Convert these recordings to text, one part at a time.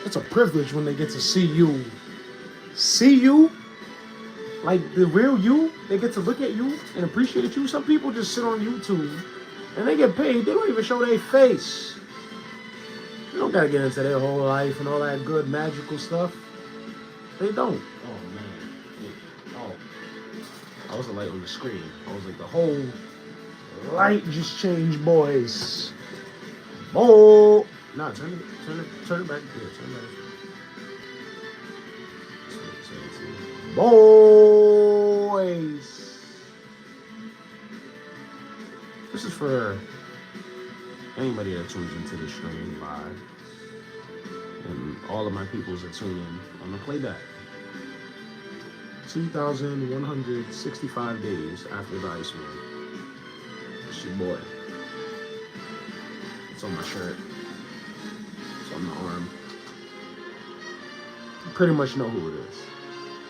it's a privilege when they get to see you, like the real you. They get to look at you and appreciate you. Some people just sit on YouTube and they get paid. They don't even show their face. You don't gotta get into their whole life and all that good magical stuff. They don't. Oh man. Oh, I was the light on the screen. I was like the whole light just changed, boys. Oh, nah, turn it back. Yeah, turn it back. Boys. This is for anybody that tunes into the stream live and all of my peoples that tune in on the playback. 2,165 days after the Iceman. It's your boy. It's on my shirt. It's on my arm. You pretty much know who it is.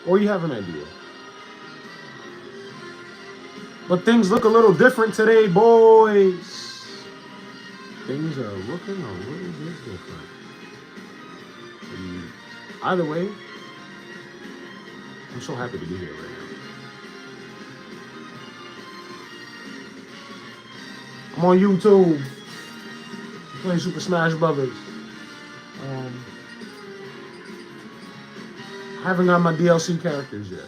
Or you have an idea. But things look a little different today, boys. Things are looking a little bit different. And either way, I'm so happy to be here right now. I'm on YouTube. I'm playing Super Smash Brothers. Haven't got my DLC characters yet.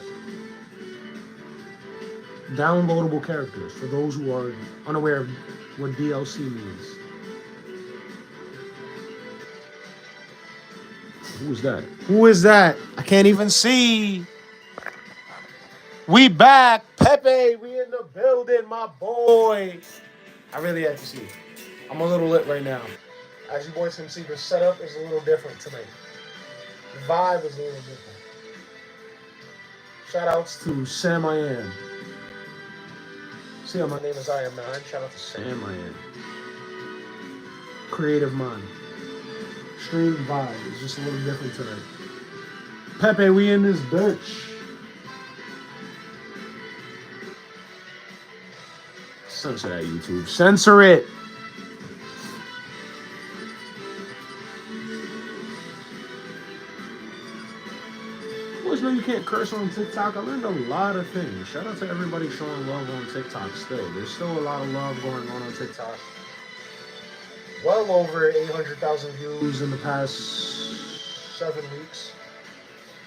Downloadable characters for those who are unaware of what DLC means. Who is that? Who is that? I can't even see. We back. Pepe, we in the building, my boy. I really have to see. I'm a little lit right now. As you boys can see, the setup is a little different tonight. The vibe is a little different. Shout outs to Sam IAM. See how my name is IAM9INE. Shout out to Sam IAM. Creative mind. Stream vibe is just a little different tonight. Pepe, we in this bitch. Censor that, YouTube. Censor it. Boys know you can't curse on TikTok. I learned a lot of things. Shout out to everybody showing love on TikTok still. There's still a lot of love going on TikTok. Well over 800,000 views in the past 7 weeks.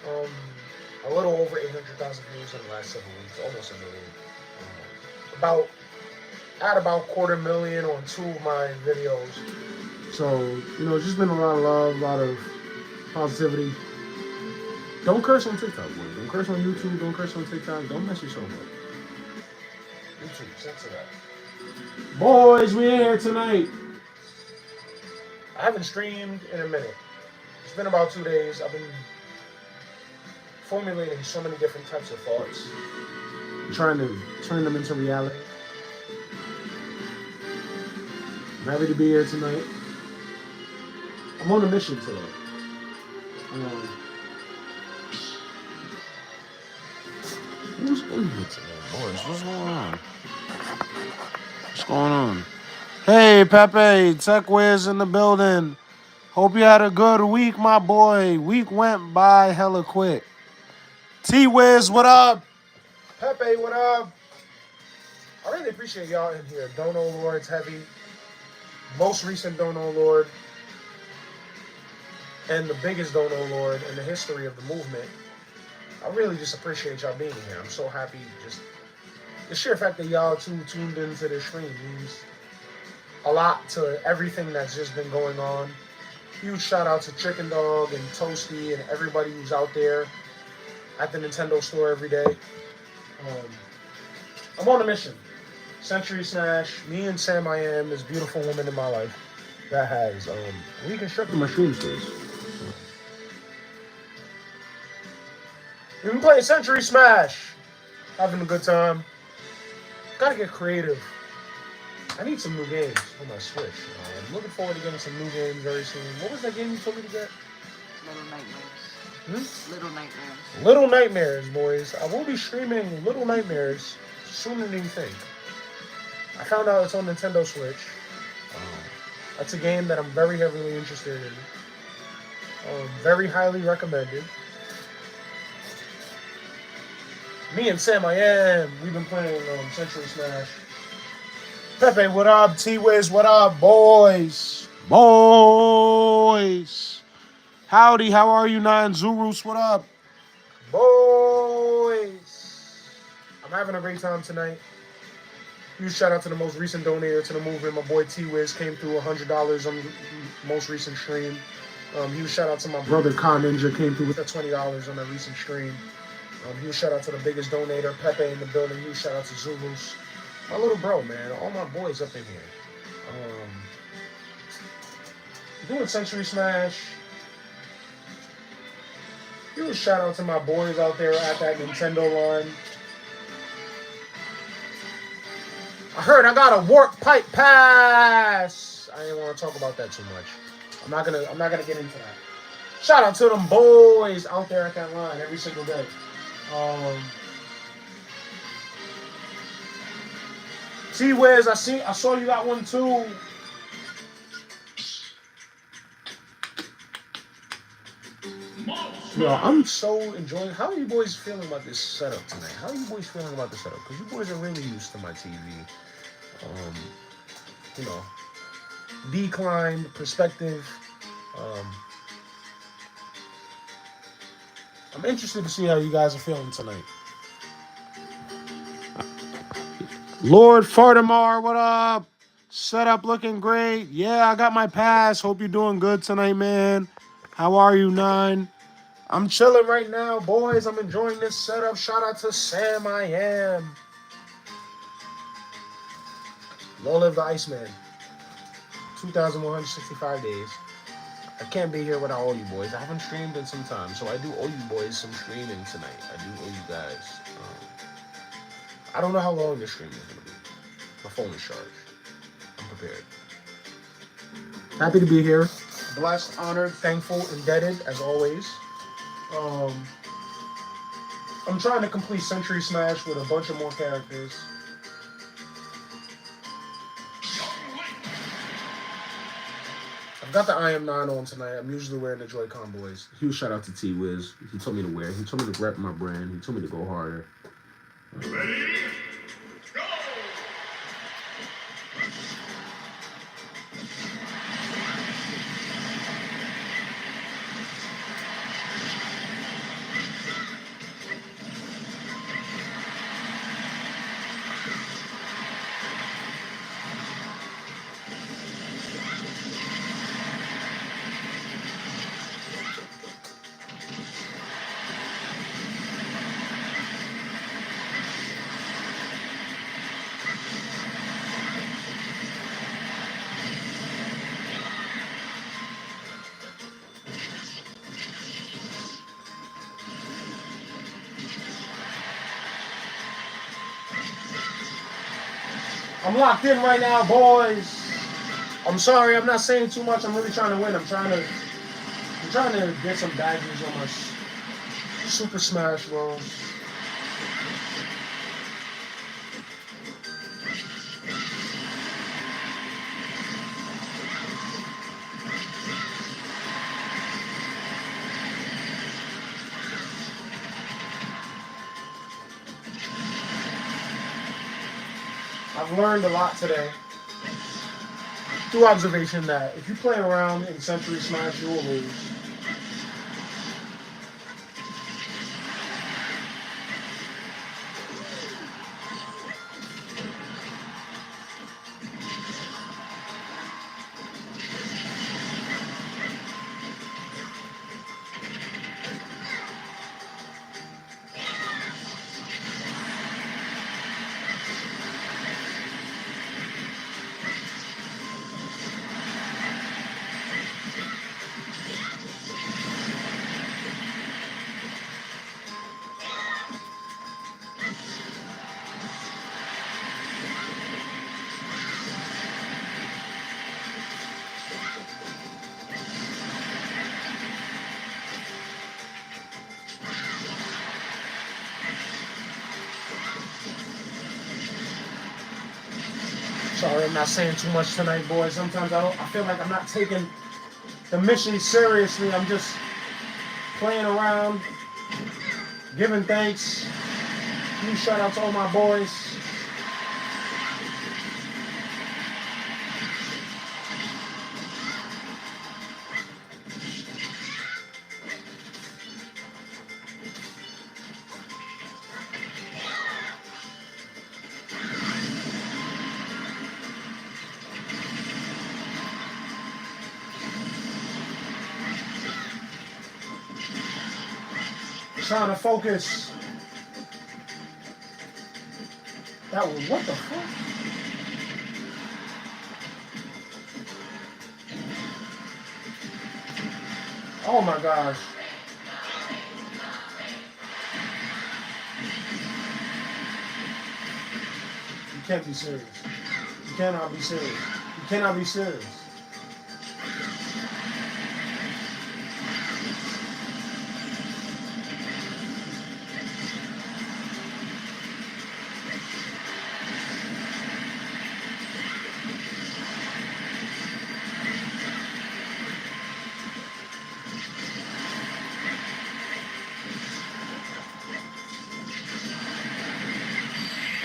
A little over 800,000 views in the last 7 weeks. Almost a million. At about 250,000 on 2 of my videos. So, it's just been a lot of love, a lot of positivity. Don't curse on TikTok, boy. Don't curse on YouTube. Don't curse on TikTok. Don't mess yourself up. YouTube, censor that. Boys, we in here tonight. I haven't streamed in a minute. It's been about 2 days. I've been formulating so many different types of thoughts. I'm trying to turn them into reality. I'm happy to be here tonight. I'm on a mission today. Who's in here today, boys? What's going on? What's going on? Hey, Pepe, Tech Wiz in the building. Hope you had a good week, my boy. Week went by hella quick. T-Wiz, what up? Pepe, what up? I really appreciate y'all in here. Dono Lord's heavy. Most recent Dono Lord. And the biggest Dono Lord in the history of the movement. I really just appreciate y'all being here. I'm so happy. Just the sheer fact that y'all tuned into this stream means a lot to everything that's just been going on. Huge shout out to Chicken Dog and Toasty and everybody who's out there at the Nintendo store every day. I'm on a mission. Century Smash, me and Sam IAM, this beautiful woman in my life that has reconstructed my stream space. We've been playing Century Smash, having a good time. Gotta get creative. I need some new games for my Switch. I'm looking forward to getting some new games very soon. What was that game you told me to get? Little Nightmares. Little Nightmares. Little Nightmares, boys. I will be streaming Little Nightmares sooner than you think. I found out it's on Nintendo Switch. That's a game that I'm very heavily interested in. Very highly recommended. Me and Sam IAM, we've been playing Century Smash. Pepe, what up? T-Wiz, what up? Boys. Boys. Howdy, how are you, Nine Zurus? What up? Boys. I'm having a great time tonight. Huge shout out to the most recent donator to the movement. My boy T-Wiz came through $100 on the most recent stream. Huge shout out to my brother Con Ninja, came through with the $20 on the recent stream. Huge shout out to the biggest donator, Pepe in the building. Huge shout out to Zulus. My little bro, man. All my boys up in here. Doing Century Smash. Huge shout out to my boys out there at that Nintendo line. I heard I got a warp pipe pass. I didn't want to talk about that too much. I'm not gonna get into that. Shout out to them boys out there at that line every single day. T-Wiz, I saw you got one too. Yo, I'm so enjoying. How are you boys feeling about this setup tonight? How are you boys feeling about the setup? Because you boys are really used to my TV. You know, declined perspective. I'm interested to see how you guys are feeling tonight. Lord Fartamar, what up? Setup looking great. Yeah, I got my pass. Hope you're doing good tonight, man. How are you, Nine? I'm chilling right now, boys. I'm enjoying this setup. Shout out to Sam IAM. Long live the Iceman. 2,165 days. I can't be here without all you boys. I haven't streamed in some time, so I do owe you boys some streaming tonight. I do owe you guys. I don't know how long this stream is going to be. My phone is charged. I'm prepared. Happy to be here. Blessed, honored, thankful, indebted, as always. I'm trying to complete Century Smash with a bunch of more characters. I've got the IAM9INE on tonight. I'm usually wearing the Joy-Con boys. Huge shout out to T-Wiz. He told me to wear. He told me to rep my brand. He told me to go harder. Ready? Go! I'm locked in right now, boys. I'm sorry, I'm not saying too much. I'm really trying to win. I'm trying to get some badges on my Super Smash Bros. I've learned a lot today through observation that if you play around in Century Smash, you will lose. Sorry, I'm not saying too much tonight, boys. Sometimes I feel like I'm not taking the mission seriously. I'm just playing around, giving thanks. Huge shout out to all my boys. Trying to focus. That was what the fuck? Oh my gosh. You can't be serious. You cannot be serious. You cannot be serious.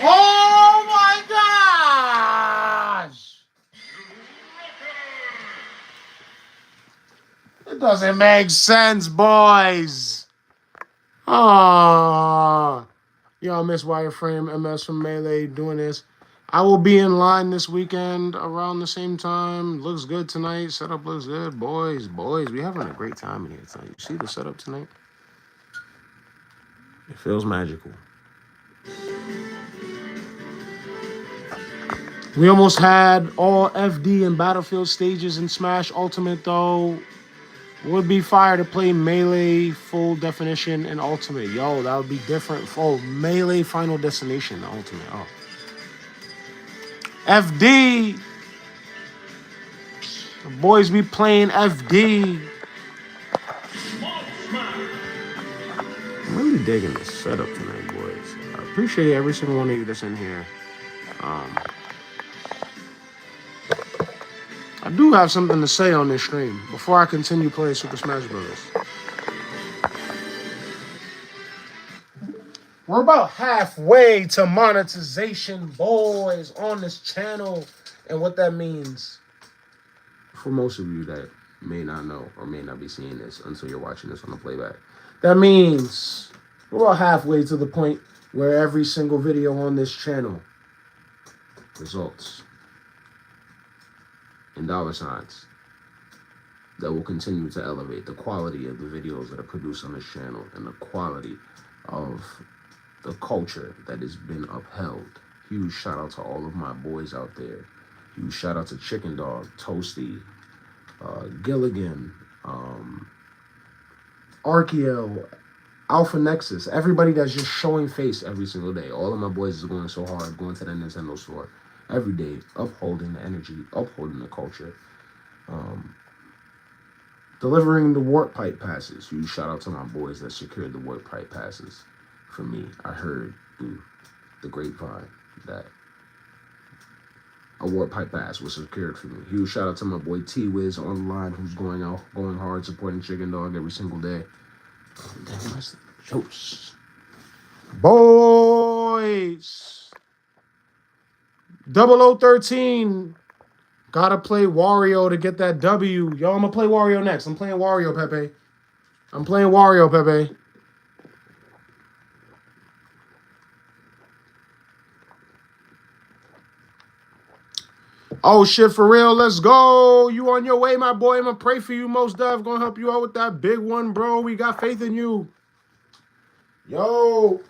Oh my gosh! It doesn't make sense, boys. Ah, y'all miss Wireframe MS from Melee doing this. I will be in line this weekend around the same time. Looks good tonight. Setup looks good, boys. Boys, we having a great time in here tonight. You see the setup tonight? It feels magical. We almost had all FD and Battlefield stages in Smash Ultimate, though. Would be fire to play Melee full definition and Ultimate. Yo, that would be different. Oh, Melee Final Destination Ultimate. Oh. FD. The boys be playing FD. I'm really digging this setup tonight, boys. I appreciate every single one of you that's in here. I do have something to say on this stream before I continue playing Super Smash Bros. We're about halfway to monetization, boys, on this channel. And what that means, for most of you that may not know or may not be seeing this until you're watching this on the playback, that means we're about halfway to the point where every single video on this channel results in dollar signs that will continue to elevate the quality of the videos that are produced on this channel and the quality of the culture that has been upheld. Huge shout out to all of my boys out there. Huge shout out to Chicken Dog, Toasty, Gilligan, Archeo, Alpha Nexus, everybody that's just showing face every single day. All of my boys is going so hard, going to the Nintendo store every day, upholding the energy, upholding the culture, delivering the Warp Pipe passes. Huge shout out to my boys that secured the Warp Pipe passes for me. I heard through the grapevine that a Warp Pipe pass was secured for me. Huge shout out to my boy T-Wiz online, who's going hard, supporting Chicken Dog every single day. Boys, 0013 gotta play Wario to get that W. Yo, I'm gonna play Wario next. I'm playing Wario, Pepe. I'm playing Wario, Pepe. Oh shit, for real, let's go. You on your way, my boy. I'm gonna pray for you, most def. Gonna help you out with that big one, bro. We got faith in you. Yo,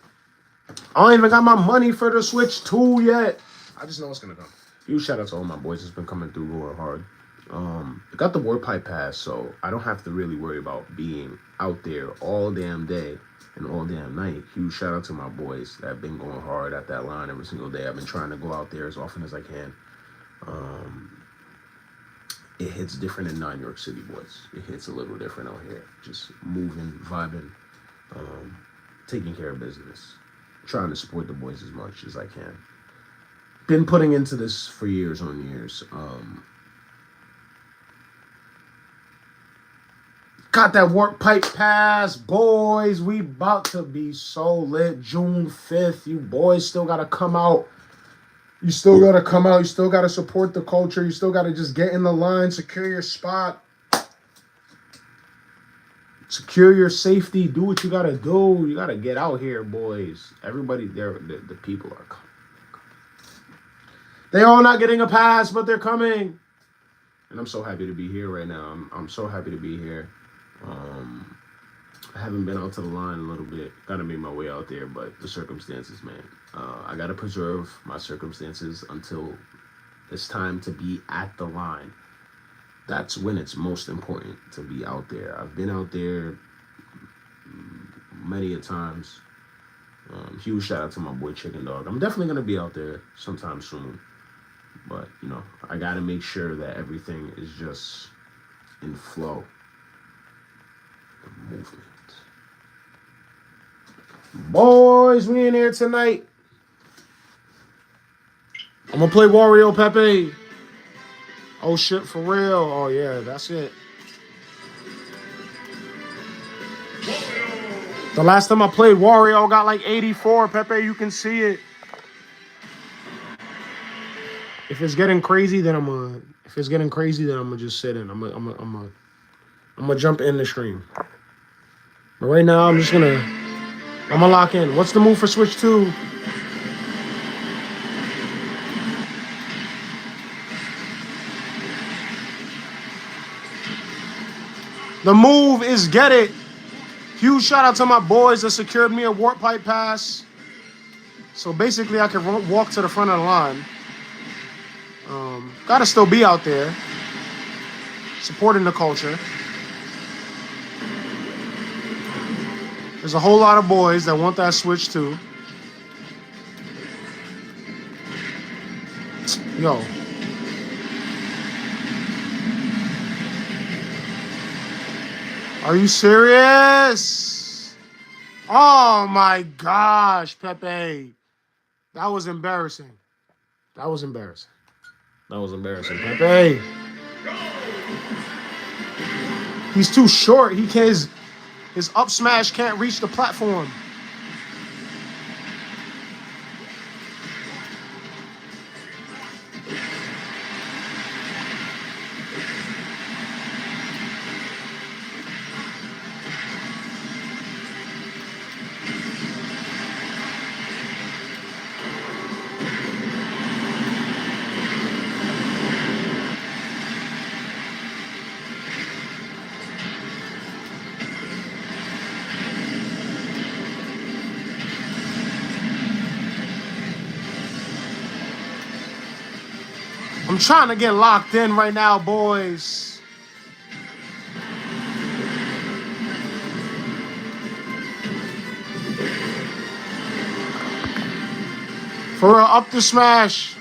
I don't even got my money for the Switch 2 yet. I just know it's gonna come. Huge shout out to all my boys that's been coming through going hard. I got the Warp Pipe pass, so I don't have to really worry about being out there all damn day and all damn night. Huge shout out to my boys that have been going hard at that line every single day. I've been trying to go out there as often as I can. It hits different in New York City, boys. It hits a little different out here. Just moving, vibing, taking care of business, trying to support the boys as much as I can. Been putting into this for years on years. Got that work pipe pass, boys. We about to be so lit. June 5th. You boys still gotta come out. You still gotta come out. You still gotta support the culture. You still gotta just get in the line, secure your spot, secure your safety. Do what you gotta do. You gotta get out here, boys. Everybody there, the people are coming. They all not getting a pass, but they're coming. And I'm so happy to be here right now. I'm so happy to be here. I haven't been out to the line a little bit. Gotta make my way out there, but the circumstances, man. I gotta preserve my circumstances until it's time to be at the line. That's when it's most important to be out there. I've been out there many a times. Huge shout out to my boy Chicken Dog. I'm definitely gonna be out there sometime soon. But, you know, I gotta make sure that everything is just in flow. The movement. Boys, we in here tonight. I'm gonna play Wario Pepe. Oh shit, for real. Oh yeah, that's it. The last time I played Wario, got like 84. Pepe, you can see it. If it's getting crazy, then I'm gonna just sit in. I'm gonna jump in the stream. But right now, I'm gonna lock in. What's the move for Switch 2? The move is get it. Huge shout out to my boys that secured me a warp pipe pass. So basically, I can walk to the front of the line. Gotta still be out there, supporting the culture. There's a whole lot of boys that want that Switch too. Yo. Are you serious? Oh my gosh, Pepe. That was embarrassing. That was embarrassing. That was embarrassing, Pepe. He's too short. He can't. His up smash can't reach the platform. I'm trying to get locked in right now, boys. For real, up the smash.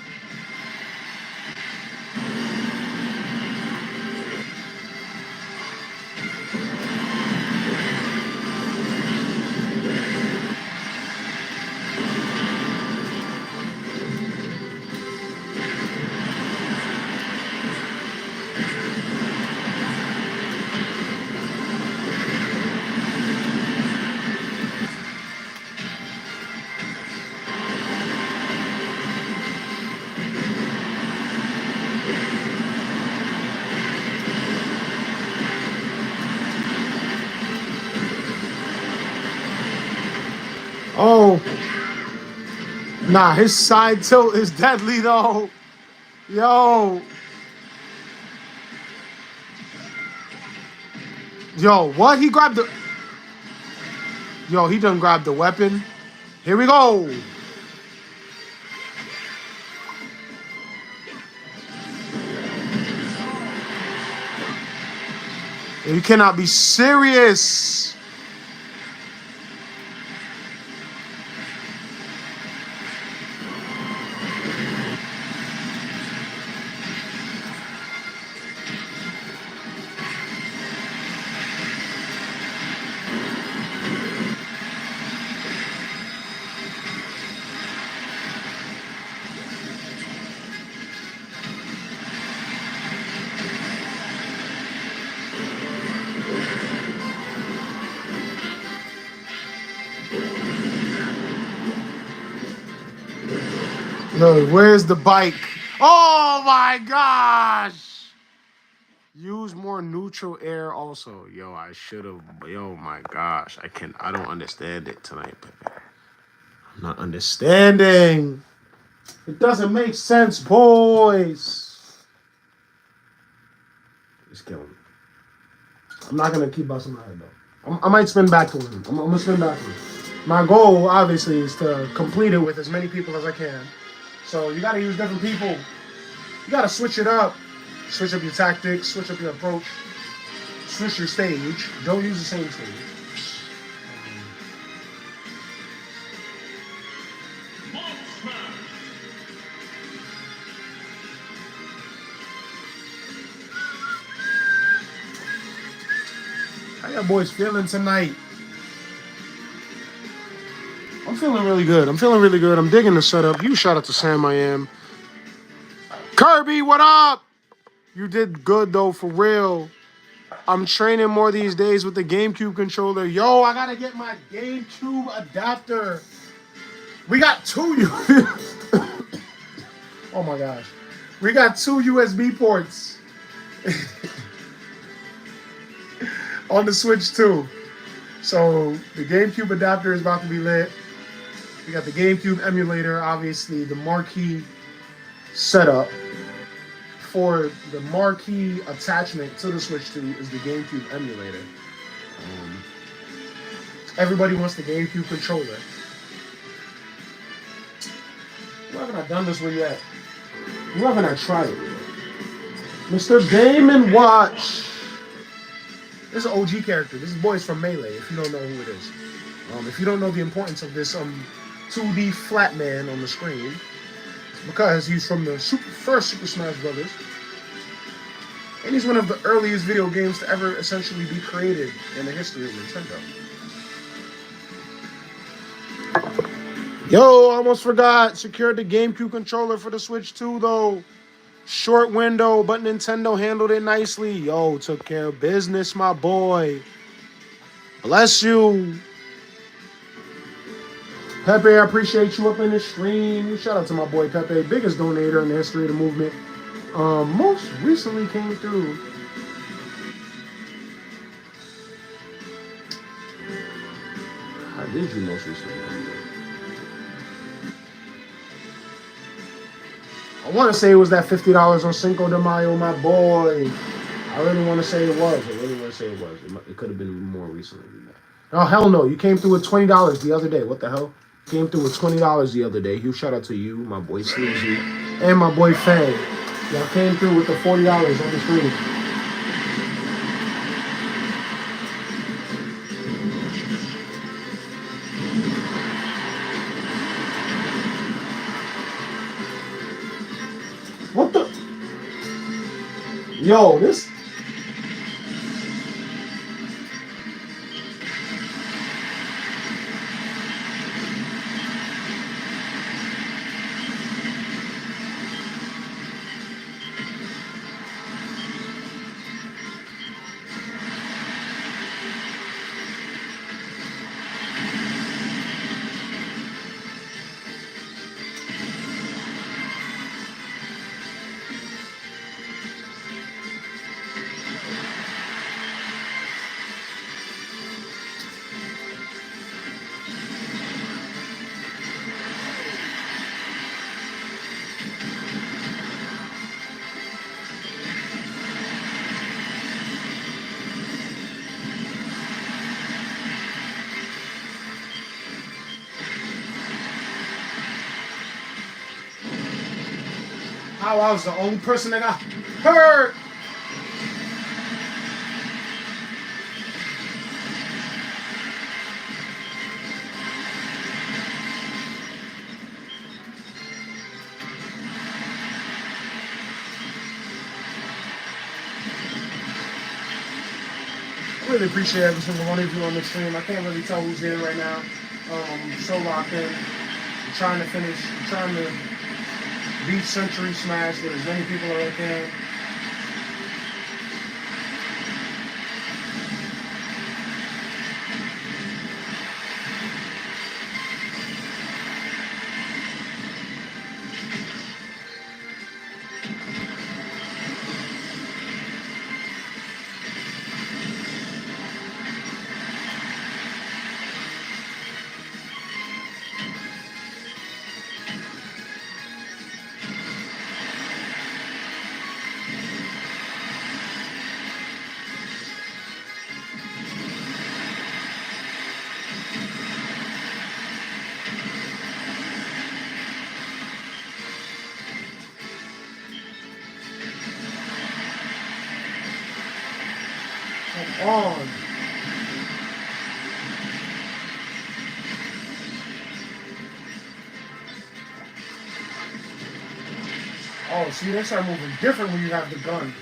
Oh. Nah, his side tilt is deadly, though. Yo. Yo, what? He grabbed the... Yo, he done grabbed the weapon. Here we go. You cannot be serious. No, where's the bike? Oh my gosh! Use more neutral air also. Yo, I should have. Yo, my gosh. I don't understand it tonight, Pepe. I'm not understanding. It doesn't make sense, boys. It's killing me. I'm not going to keep busting my head, though. I might spin back to him. I'm going to spin back to him. My goal, obviously, is to complete it with as many people as I can. So you got to use different people. You got to switch it up. Switch up your tactics. Switch up your approach. Switch your stage. Don't use the same stage. How y'all boys feeling tonight? I'm feeling really good. I'm digging the setup. You shout out to Sam I Am. Kirby, what up? You did good though, for real. I'm training more these days with the GameCube controller. Yo, I gotta get my GameCube adapter. We got two Oh my gosh. We got two USB ports on the Switch too. So the GameCube adapter is about to be lit. We got the GameCube emulator, obviously the marquee setup. For the marquee attachment to the Switch 2 is the GameCube emulator. Everybody wants the GameCube controller. Who haven't I done this with yet? Who haven't I tried it with? Mr. Game & Watch. This is an OG character. This boy is from Melee, if you don't know who it is. If you don't know the importance of this 2D flat man on the screen, because he's from the first Super Smash Brothers. And he's one of the earliest video games to ever essentially be created in the history of Nintendo. Yo, almost forgot. Secured the GameCube controller for the Switch 2, though. Short window, but Nintendo handled it nicely. Yo, took care of business, my boy. Bless you. Pepe, I appreciate you up in the stream. Shout out to my boy Pepe, biggest donator in the history of the movement. Most recently came through. How did you most recently come through? I want to say it was that $50 on Cinco de Mayo, my boy. I really want to say it was. It could have been more recently than that. Oh, hell no. You came through with $20 the other day. What the hell? Came through with $20 the other day. Huge shout out to you, my boy Sleazy, and my boy Fang. Y'all came through with the $40 on the screen. What the? Yo, this. How I was the only person that got hurt. I really appreciate every single one of you on the stream. I can't really tell who's in right now. I'm so locked in. I'm trying to finish. I'm trying to beat Century Smash with as many people as I can. on. Oh, see, they start moving different when you have the gun.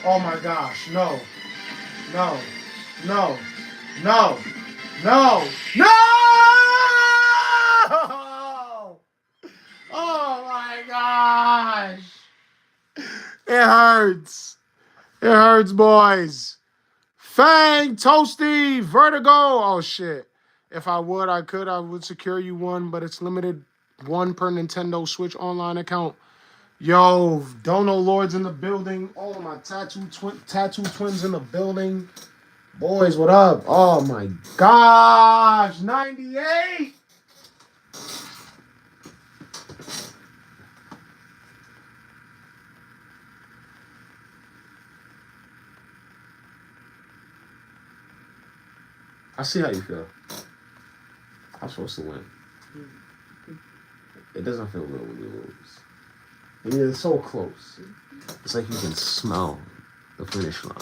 Oh my gosh, no, no, no, no, no, no! Oh my gosh! It hurts. It hurts, boys. Fang, Toasty, Vertigo. Oh shit. If I would secure you one, but it's limited one per Nintendo Switch online account. Yo, Dono Lords in the building. All of my tattoo twins in the building. Boys, what up? Oh my gosh, 98. I see how you feel. I'm supposed to win. It doesn't feel good when you lose. And you're so close. It's like you can smell the finish line.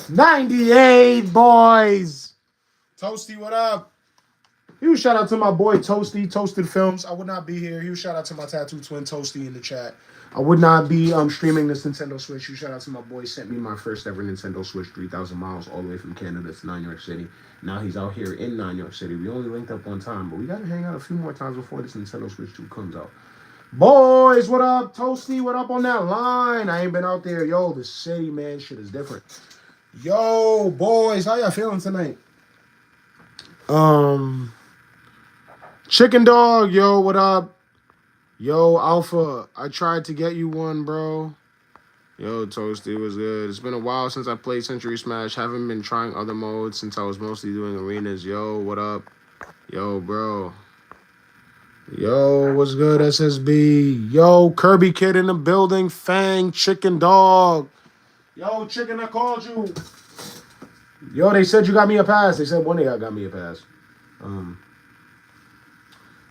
98, boys. Toasty, what up? Huge shout out to my boy Toasty, Toasted Films. I would not be here. Huge shout out to my tattoo twin Toasty in the chat. I would not be streaming this Nintendo Switch. Huge shout out to my boy. Sent me my first ever Nintendo Switch, 3,000 miles all the way from Canada to 9 York City. Now he's out here in 9 York City. We only linked up one time, but we got to hang out a few more times before this Nintendo Switch 2 comes out. Boys, what up? Toasty, what up on that line? I ain't been out there. Yo, the city, man, shit is different. Yo, boys, how y'all feeling tonight? Chicken Dog, yo, what up? Yo, Alpha, I tried to get you one, bro. Yo, Toasty was good. It's been a while since I played Century Smash. Haven't been trying other modes since I was mostly doing arenas. Yo, what up? Yo, bro. Yo, what's good, SSB? Yo, Kirby Kid in the building. Fang, Chicken Dog. Yo, Chicken, I called you. Yo, they said you got me a pass. They said one of y'all got me a pass.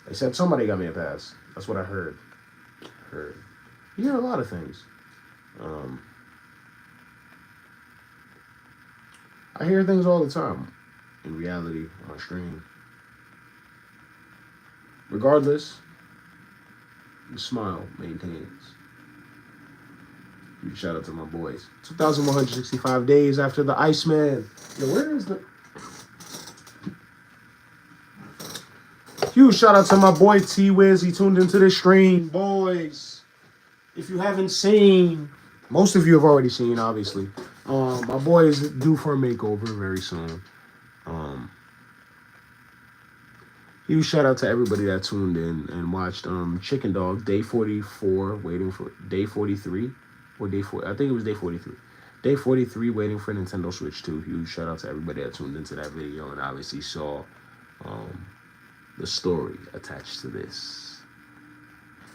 They said somebody got me a pass. That's what I heard. You hear a lot of things. I hear things all the time. In reality, on stream. Regardless, the smile maintains. Huge shout out to my boys. 2,165 days after the Iceman. Yo, where is the... Huge shout out to my boy T-Wiz. He tuned into the stream. Boys, if you haven't seen, most of you have already seen, obviously. My boy is due for a makeover very soon. Huge shout out to everybody that tuned in and watched Chicken Dog Day 44, waiting for Day 43 or Day 4. I think it was Day 43. Day 43, waiting for Nintendo Switch 2. Huge shout out to everybody that tuned into that video and obviously saw the story attached to this.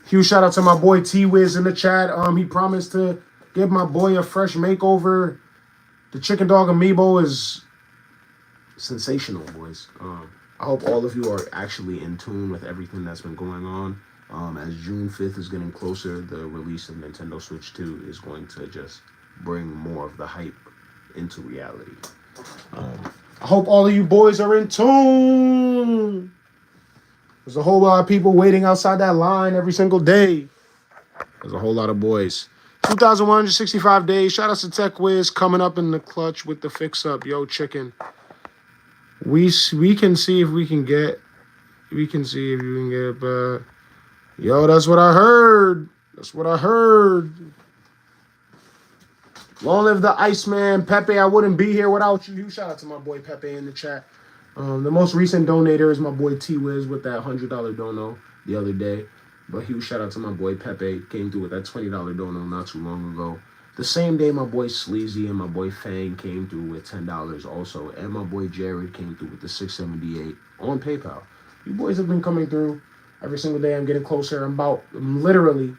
Huge shout out to my boy T-Wiz in the chat. He promised to give my boy a fresh makeover. The Chicken Dog Amiibo is sensational, boys. I hope all of you are actually in tune with everything that's been going on. As June 5th is getting closer, the release of Nintendo Switch 2 is going to just bring more of the hype into reality. I hope all of you boys are in tune. There's a whole lot of people waiting outside that line every single day. There's a whole lot of boys. 2,165 days. Shout out to Tech Wiz coming up in the clutch with the fix-up. Yo, Chicken. We can see if we can get... We can see if you can get it back. Yo, that's what I heard. That's what I heard. Long live the Iceman. Pepe, I wouldn't be here without you. Huge shout out to my boy Pepe in the chat. The most recent donator is my boy T-Wiz with that $100 dono the other day. But huge shout out to my boy Pepe. Came through with that $20 dono not too long ago. The same day my boy Sleazy and my boy Fang came through with $10 also. And my boy Jared came through with the $6.78 on PayPal. You boys have been coming through every single day. I'm getting closer. I'm literally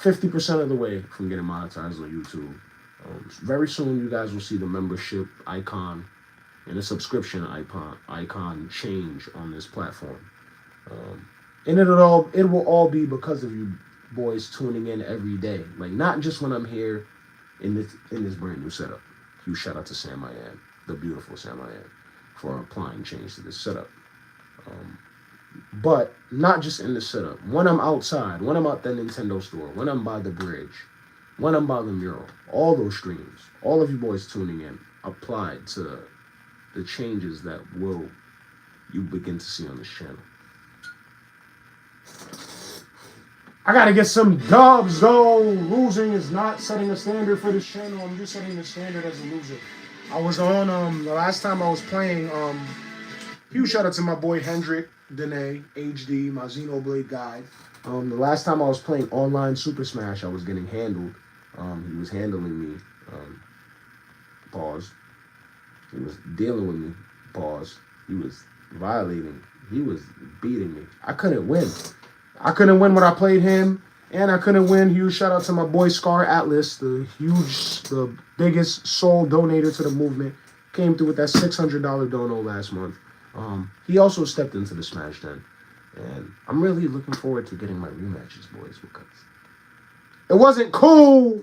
50% of the way from getting monetized on YouTube. Very soon you guys will see the membership icon and the subscription icon change on this platform. And it will all be because of you boys tuning in every day. Like, not just when I'm here in this brand new setup. Huge shout out to Sam IAM, the beautiful Sam IAM, for applying change to this setup. But not just in the setup. When I'm outside, when I'm at the Nintendo store, when I'm by the bridge, when I'm by the mural, all those streams, all of you boys tuning in, applied to the changes that you begin to see on this channel. I gotta get some dubs though. Losing is not setting a standard for this channel. I'm just setting the standard as a loser. I was on the last time I was playing. Huge shout out to my boy Hendrik Dene HD, my Xenoblade guide. The last time I was playing online Super Smash, I was getting handled. He was handling me. Pause. He was dealing with me. Pause. He was violating. He was beating me. I couldn't win. I couldn't win when I played him, and I couldn't win. Huge shout out to my boy Scar Atlas, the biggest soul donator to the movement. Came through with that $600 dono last month. He also stepped into the Smash Den, and I'm really looking forward to getting my rematches, boys, because it wasn't cool.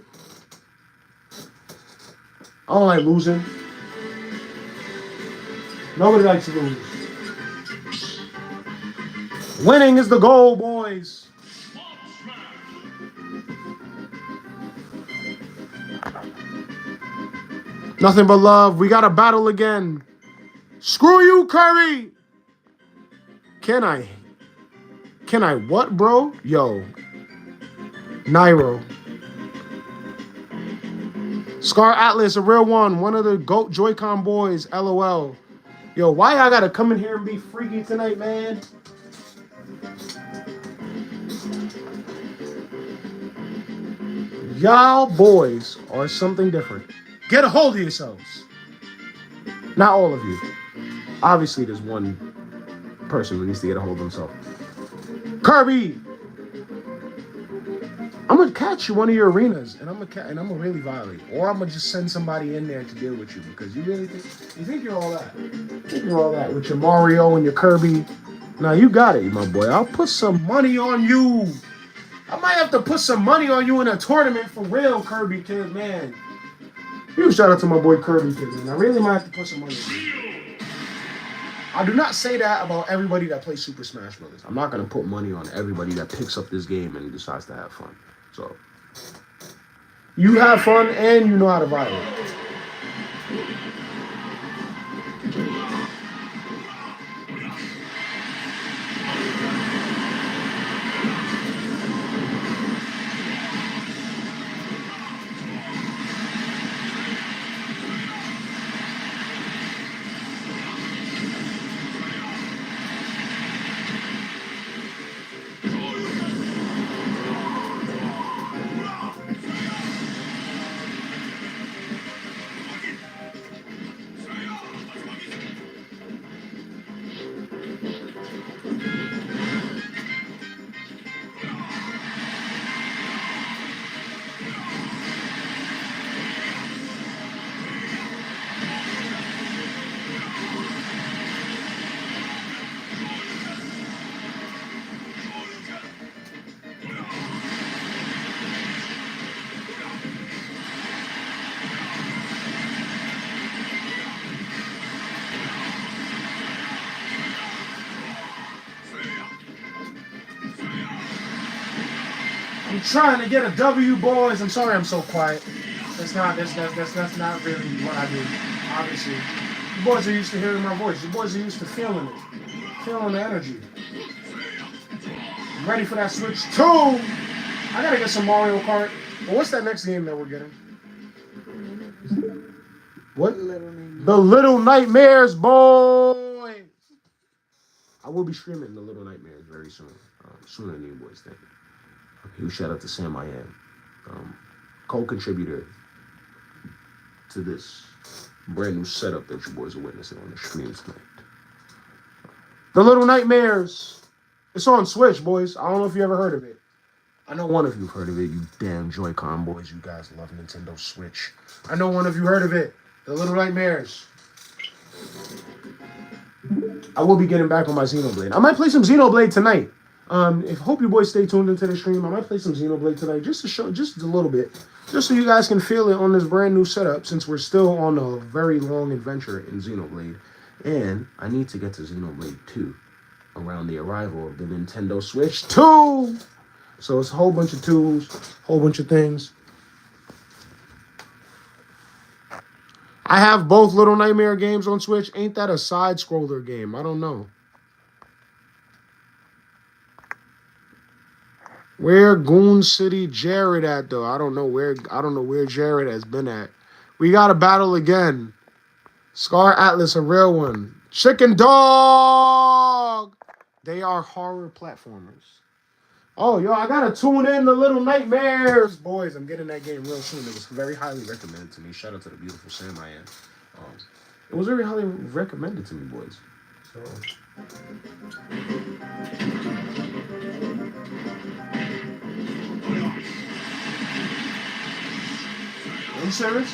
I don't like losing. Nobody likes to lose. Winning is the goal, boys. Nothing but love. We got to battle again. Screw you, Curry. Can I what, bro? Yo. Nairo. Scar Atlas, a real one of the GOAT Joy-Con boys, LOL. Yo, why I gotta come in here and be freaky tonight, man? Y'all boys are something different. Get a hold of yourselves. Not all of you. Obviously, there's one person who needs to get a hold of himself. Kirby! I'm gonna catch you one of your arenas, and I'm gonna really violate, or I'm gonna just send somebody in there to deal with you, because you think you're all that. You think you're all that with your Mario and your Kirby. Now you got it, my boy. I'll put some money on you. I might have to put some money on you in a tournament for real, Kirby kid, man. Huge shout out to my boy Kirby kid, man. I really might have to put some money on you. I do not say that about everybody that plays Super Smash Brothers. I'm not gonna put money on everybody that picks up this game and decides to have fun. So, you have fun and you know how to violate. I'm trying to get a W, boys. I'm sorry I'm so quiet. That's not really what I do. Obviously, you boys are used to hearing my voice. You boys are used to feeling it, feeling the energy. I'm ready for that Switch 2. I gotta get some Mario Kart. Well, what's that next game that we're getting? What? The Little Nightmares, boy. I will be streaming the Little Nightmares very soon. Sooner than you boys think. Huge shout out to Sam I Am, co-contributor to this brand new setup that you boys are witnessing on the streams tonight. The Little Nightmares. It's on Switch, boys. I don't know if you ever heard of it. I know one of you have heard of it, you damn Joy-Con boys. You guys love Nintendo Switch. I know one of you heard of it. The Little Nightmares. I will be getting back on my Xenoblade. I might play some Xenoblade tonight. If hope you boys stay tuned into the stream. I might play some Xenoblade tonight just to show, just a little bit, just so you guys can feel it on this brand new setup. Since we're still on a very long adventure in Xenoblade, and I need to get to Xenoblade 2 around the arrival of the Nintendo Switch 2. So it's a whole bunch of tools, whole bunch of things. I have both Little Nightmare games on Switch. Ain't that a side scroller game? I don't know. Where Goon City Jared at though? I don't know where Jared has been at. We got to battle again. Scar Atlas, a real one. Chicken Dog. They are horror platformers. Oh, yo, I gotta tune in to Little Nightmares, boys. I'm getting that game real soon. It was very highly recommended to me. Shout out to the beautiful Sam I Am. It was very highly recommended to me, boys. So. Are you serious?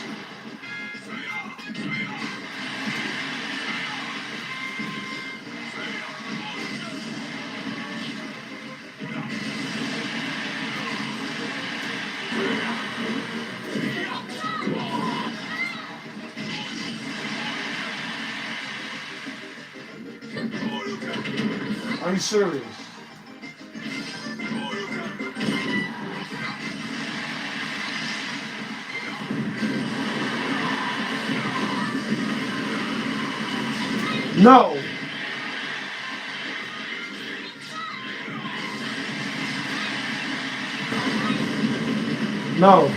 Are you serious? No. No.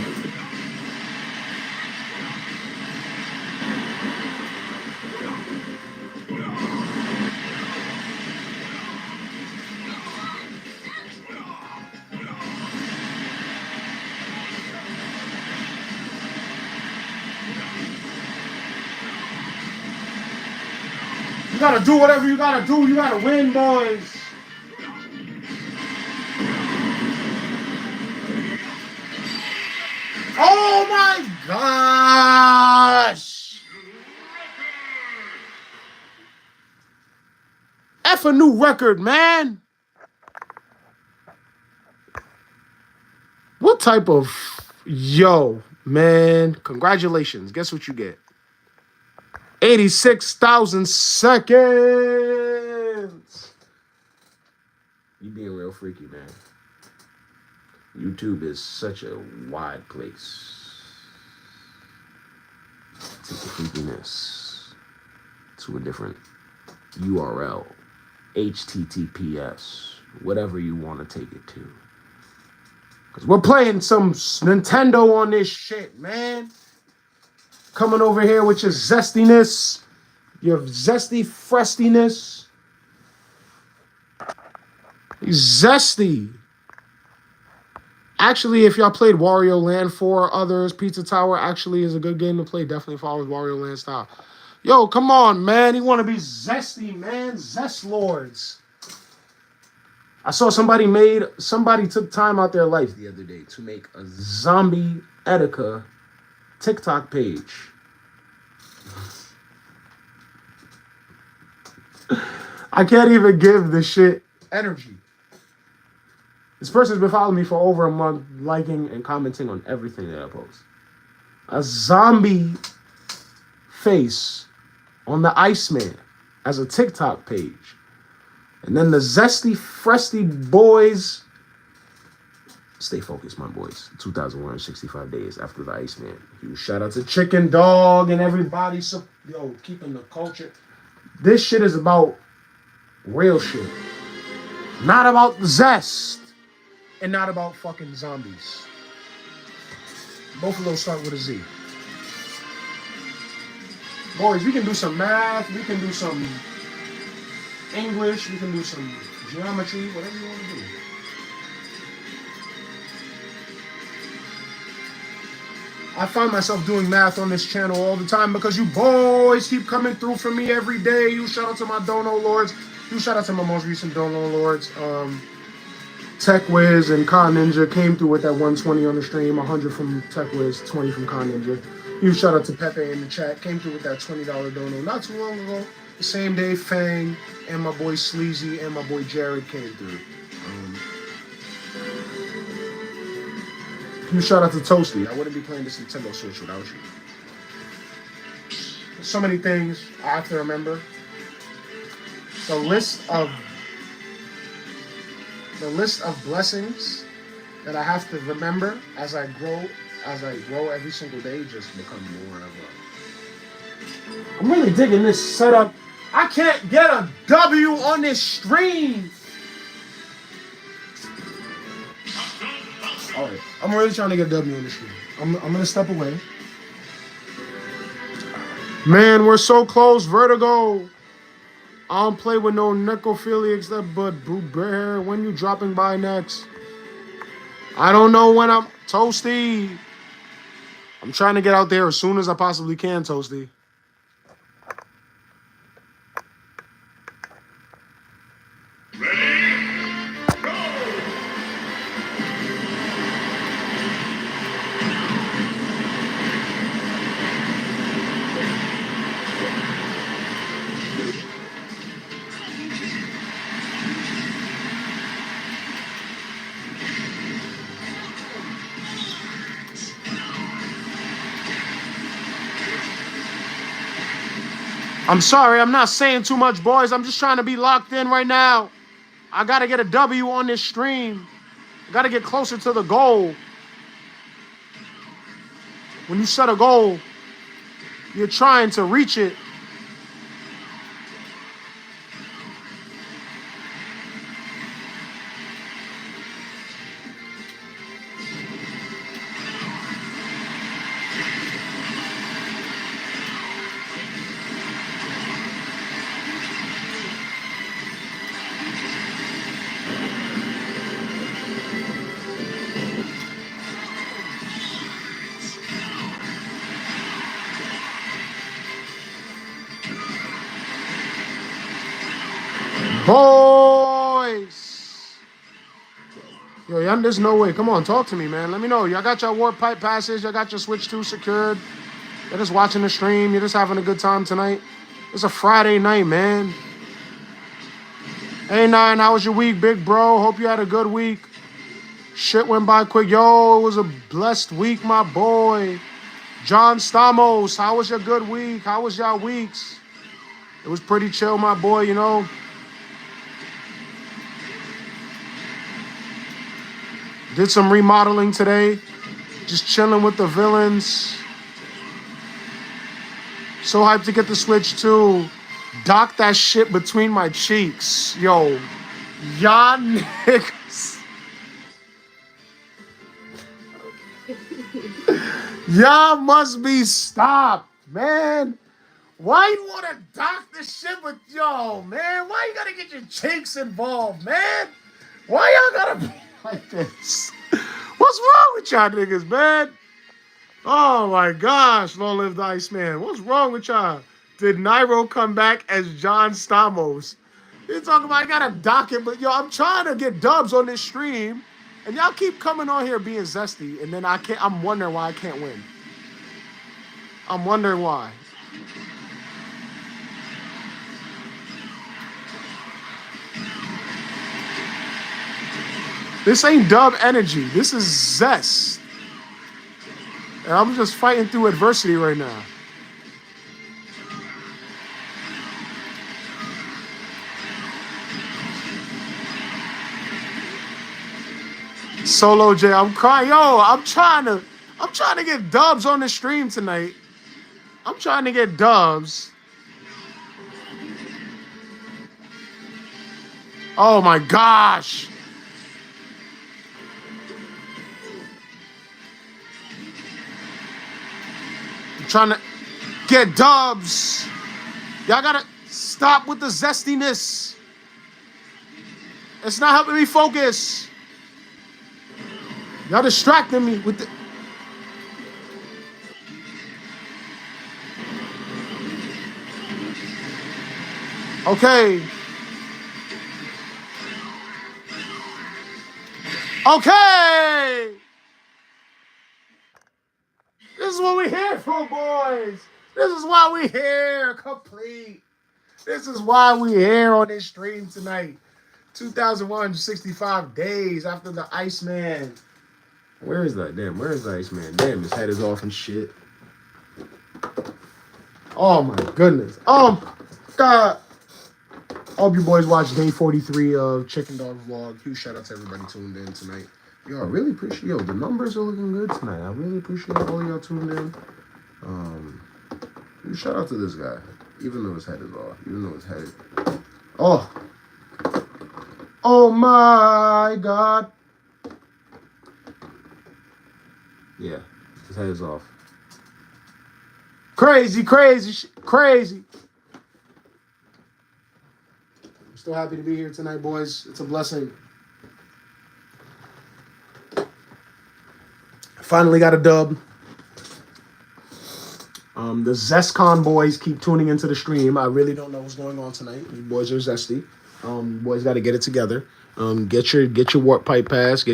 You gotta do whatever you gotta do. You gotta win, boys. Oh my gosh! F a new record, man. What type of... Yo, man. Congratulations. Guess what you get? 86,000 seconds. You being real freaky, man. YouTube is such a wide place. Take the freakiness to a different URL. HTTPS. Whatever you want to take it to. Because we're playing some Nintendo on this shit, man. Coming over here with your zestiness. Your zesty frestiness. Zesty. Actually, if y'all played Wario Land 4 or others, Pizza Tower actually is a good game to play. Definitely follows Wario Land style. Yo, come on, man. You want to be zesty, man. Zest Lords. I saw somebody took time out their life the other day to make a zombie Etika TikTok page. I can't even give this shit energy. This person's been following me for over a month, liking and commenting on everything that I post. A zombie face on the Iceman as a TikTok page. And then the zesty, fresty boys. Stay focused, my boys. 2,165 days after the Iceman. Huge shout out to Chicken Dog and everybody. So, yo, keeping the culture. This shit is about real shit. Not about zest. And not about fucking zombies. Both of those start with a Z. Boys, we can do some math. We can do some English. We can do some geometry, whatever you want to do. I find myself doing math on this channel all the time because you boys keep coming through for me every day. You shout out to my Dono Lords. You shout out to my most recent Dono Lords. Tech Wiz and Ka Ninja came through with that 120 on the stream, 100 from Tech Wiz, 20 from Ka Ninja. You shout out to Pepe in the chat, came through with that $20 dono not too long ago. The same day, Fang and my boy Sleazy and my boy Jared came through. You shout out to Toasty. I wouldn't be playing this Nintendo Switch without you. There's so many things I have to remember. The list of blessings that I have to remember as I grow every single day just become more of a... I'm really digging this setup. I can't get a W on this stream. All right, I'm really trying to get a W on this stream. I'm gonna step away. Man, we're so close. Vertigo. I don't play with no necrophilia except but Boo Bear. When you dropping by next? I don't know when I'm... Toasty. I'm trying to get out there as soon as I possibly can, Toasty. I'm sorry, I'm not saying too much, boys. I'm just trying to be locked in right now. I got to get a W on this stream. I got to get closer to the goal. When you set a goal, you're trying to reach it. Boys! Yo, there's no way. Come on, talk to me, man. Let me know. Y'all got your warp pipe passes. Y'all got your Switch 2 secured. You're just watching the stream. You're just having a good time tonight. It's a Friday night, man. IAM9INE, how was your week, big bro? Hope you had a good week. Shit went by quick. Yo, it was a blessed week, my boy. John Stamos, how was your good week? How was y'all weeks? It was pretty chill, my boy, you know. Did some remodeling today. Just chilling with the villains. So hyped to get the Switch 2. Dock that shit between my cheeks. Yo, y'all niggas. Y'all must be stopped, man. Why you want to dock this shit with yo, man? Why you gotta get your cheeks involved, man? Why y'all gotta be like this? What's wrong with y'all niggas, man? Oh my gosh, long live the Iceman. What's wrong with y'all? Did Nairo come back as John Stamos? You're talking about I gotta dock it, but yo, I'm trying to get dubs on this stream, and y'all keep coming on here being zesty, and then I'm wondering why I can't win. I'm wondering why. This ain't dub energy. This is zest. And I'm just fighting through adversity right now. Solo J, I'm crying. Yo, I'm trying to get dubs on the stream tonight. I'm trying to get dubs. Oh my gosh. I'm trying to get dubs. Y'all gotta stop with the zestiness. It's not helping me focus. Y'all distracting me with the... Okay. Okay. This is what we here for, boys. This is why we here, complete. This is why we here on this stream tonight. 2,165 days after the Iceman. Where is that? Damn, where is the Iceman? Damn, his head is off and shit. Oh my goodness. Oh God. I hope you boys watched day 43 of Chicken Dog Vlog. Huge shout out to everybody tuned in tonight. Yo, I really appreciate, yo, the numbers are looking good tonight. I really appreciate all y'all tuned in. Huge shout out to this guy, even though his head is off, even though his head is... Oh my God. Yeah, his head is off. Crazy. I'm still happy to be here tonight, boys. It's a blessing. Finally got a dub. The ZestCon boys keep tuning into the stream. I really don't know what's going on tonight. You boys are zesty. You boys got to get it together. Get your warp pipe pass.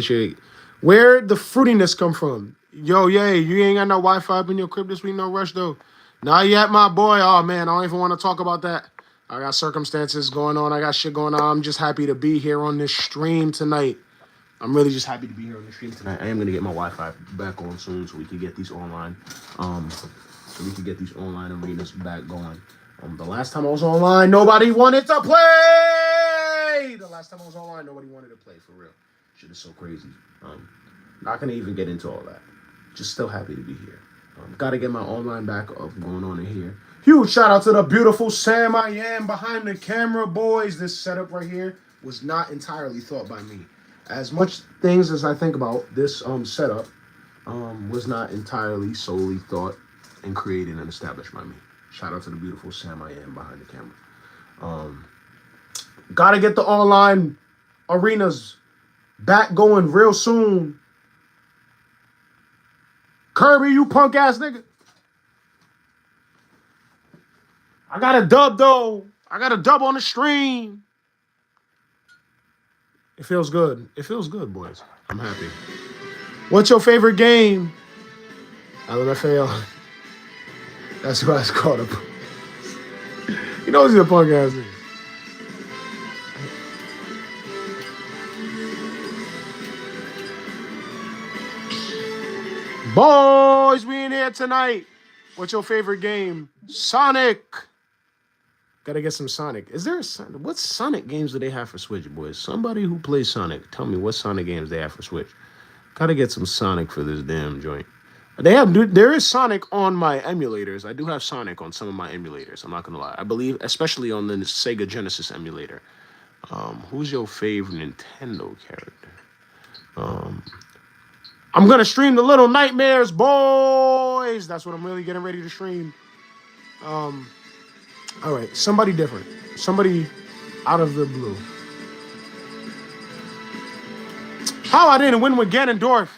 Where'd the fruitiness come from? Yo, yay, you ain't got no Wi-Fi up in your crib this week, no rush though. Not yet, my boy. Oh man, I don't even want to talk about that. I got circumstances going on. I got shit going on. I'm just happy to be here on this stream tonight. I'm really just happy to be here on the stream tonight. I am gonna get my Wi-Fi back on soon so we can get these online. Arenas back going. The last time I was online, nobody wanted to play. For real. Shit is so crazy. Not gonna even get into all that. Just still happy to be here. Gotta get my online back up going on in here. Huge shout out to the beautiful Sam I Am behind the camera, boys. This setup right here was not entirely thought by me. As much things as I think about this setup was not entirely solely thought and created and established by me. Shout out to the beautiful Sam I Am behind the camera. Gotta get the online arenas back going real soon. Kirby, you punk ass nigga. I got a dub though. I got a dub on the stream. It feels good. It feels good, boys. I'm happy. What's your favorite game? LMFAO. That's who I was called up. You know he's a punk ass nigga. Boys, we in here tonight. What's your favorite game? Sonic. Gotta get some Sonic. Is there a Sonic? What Sonic games do they have for Switch, boys? Somebody who plays Sonic, tell me what Sonic games they have for Switch. Gotta get some Sonic for this damn joint. There is Sonic on my emulators. I do have Sonic on some of my emulators. I'm not gonna lie. I believe, especially on the Sega Genesis emulator. Who's your favorite Nintendo character? I'm gonna stream the Little Nightmares, boys. That's what I'm really getting ready to stream. All right, somebody different. Somebody out of the blue. How I didn't win with Ganondorf.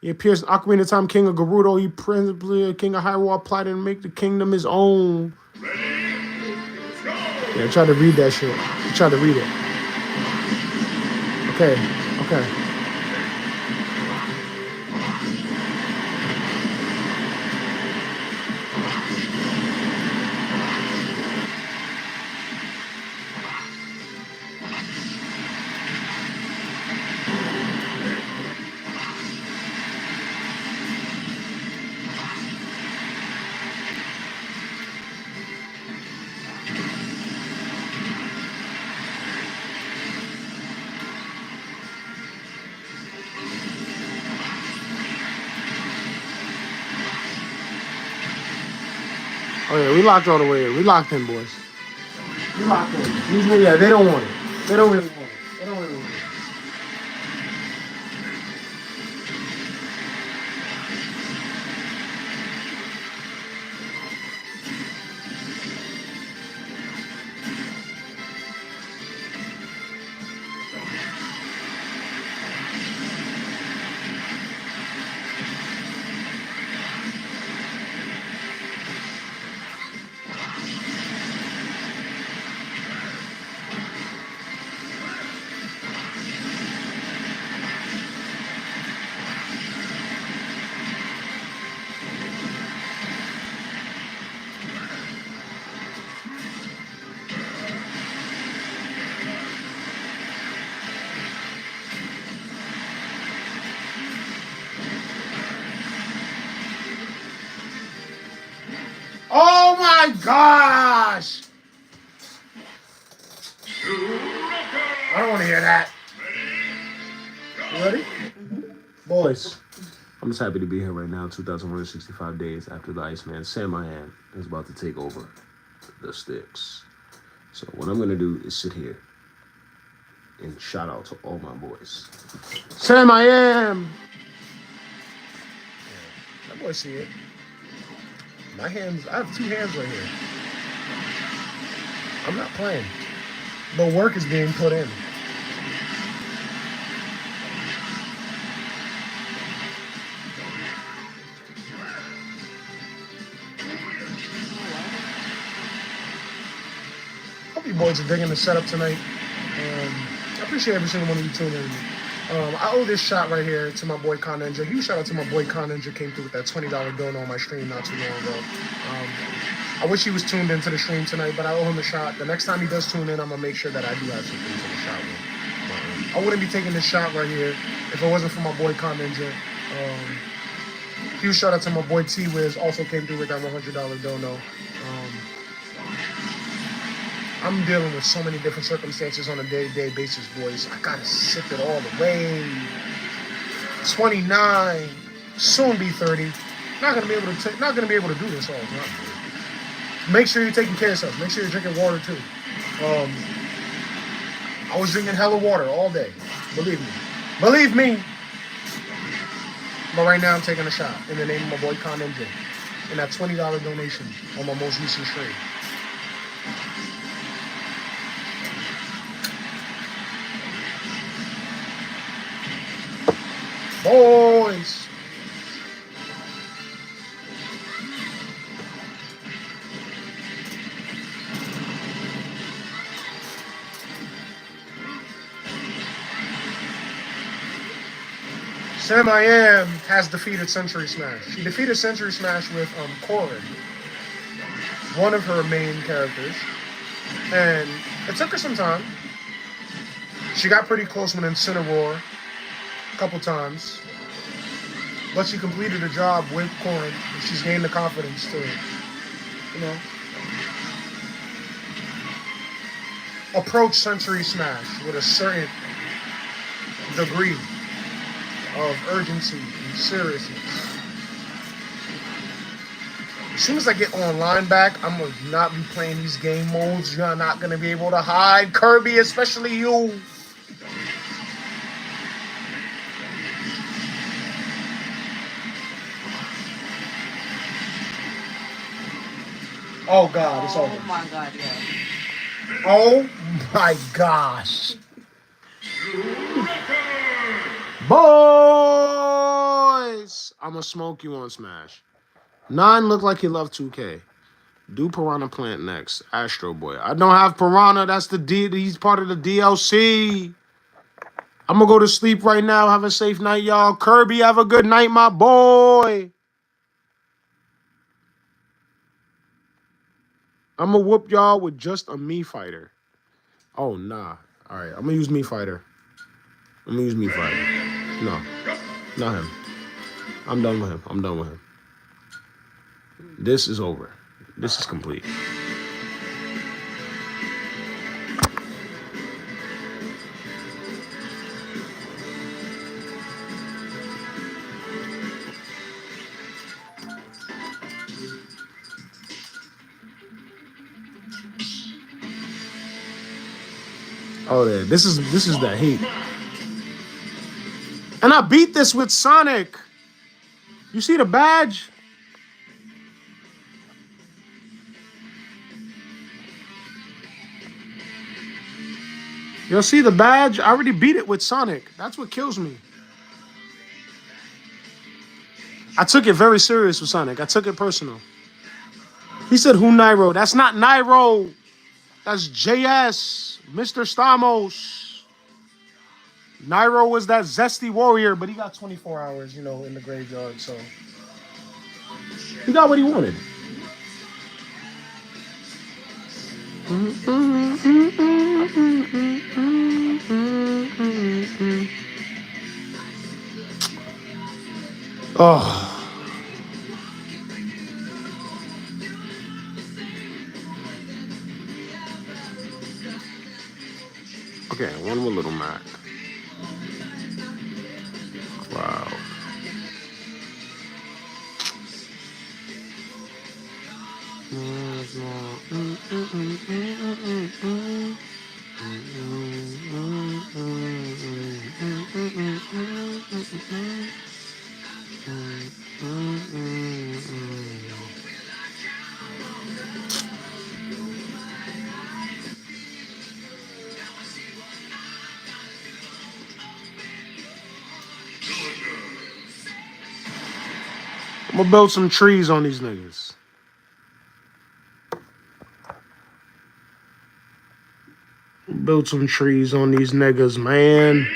He appears in Ocarina of Time, King of Gerudo. He principally a king of Hyrule, plotted to make the kingdom his own. Yeah, I tried to read that shit. I tried to read it. Okay. Oh yeah, we locked all the way in. We locked in, boys. We locked in. Yeah, they don't want it. They don't really want it. my gosh! I don't want to hear that. You ready? Boys. I'm just happy to be here right now, 2,165 days after the Iceman, Sam IAM, is about to take over the sticks. So what I'm going to do is sit here and shout out to all my boys. Sam IAM! Yeah, that boy see it. My hands, I have 2 hands right here. I'm not playing. But work is being put in. Hope you boys are digging the setup tonight. I appreciate every single one of you tuning in. I owe this shot right here to my boy Con Ninja. Huge shout out to my boy Con Ninja. Came through with that $20 donor on my stream not too long ago. I wish he was tuned into the stream tonight, but I owe him a shot. The next time he does tune in, I'm going to make sure that I do have something to the shot with. I wouldn't be taking this shot right here if it wasn't for my boy Con Ninja. Huge shout out to my boy T-Wiz. Also came through with that $100 dono. I'm dealing with so many different circumstances on a day-to-day basis, boys. I gotta sip it all the way. 29, soon be 30. Not gonna be able to do this all the time, boys. Make sure you're taking care of yourself. Make sure you're drinking water too. I was drinking hella water all day. Believe me. Believe me. But right now I'm taking a shot in the name of my boy Con Ninja. And that $20 donation on my most recent stream. Boys. Sam IAM has defeated Century Smash. She defeated Century Smash with Corrin, one of her main characters. And it took her some time. She got pretty close with Incineroar a couple times. But she completed the job with Corrin, and she's gained the confidence to, approach Century Smash with a certain degree of urgency and seriousness. As soon as I get online back, I'm going to not be playing these game modes. You're not going to be able to hide. Kirby, especially you. Oh, God, it's over. Oh, my God, yeah. Oh, my gosh. Boys! I'ma smoke you on Smash. 9 look like he loved 2K. Do Piranha Plant next. Astro Boy. I don't have Piranha. That's he's part of the DLC. I'm gonna go to sleep right now. Have a safe night, y'all. Kirby, have a good night, my boy. I'm gonna whoop y'all with just a me fighter. Oh, nah. All right, I'm gonna use me fighter. I'm gonna use me fighter. No, not him. I'm done with him. This is over. This is complete. Oh, yeah. This is the heat. And I beat this with Sonic. You see the badge? You'll see the badge? I already beat it with Sonic. That's what kills me. I took it very serious with Sonic. I took it personal. He said, who Nairo? That's not Nairo. That's JS, Mr. Stamos. Nairo was that zesty warrior, but he got 24 hours, in the graveyard, so he got what he wanted. Oh. Okay, one with Little Mac. Cloud. I'm gonna build some trees on these niggas. Build some trees on these niggas, man.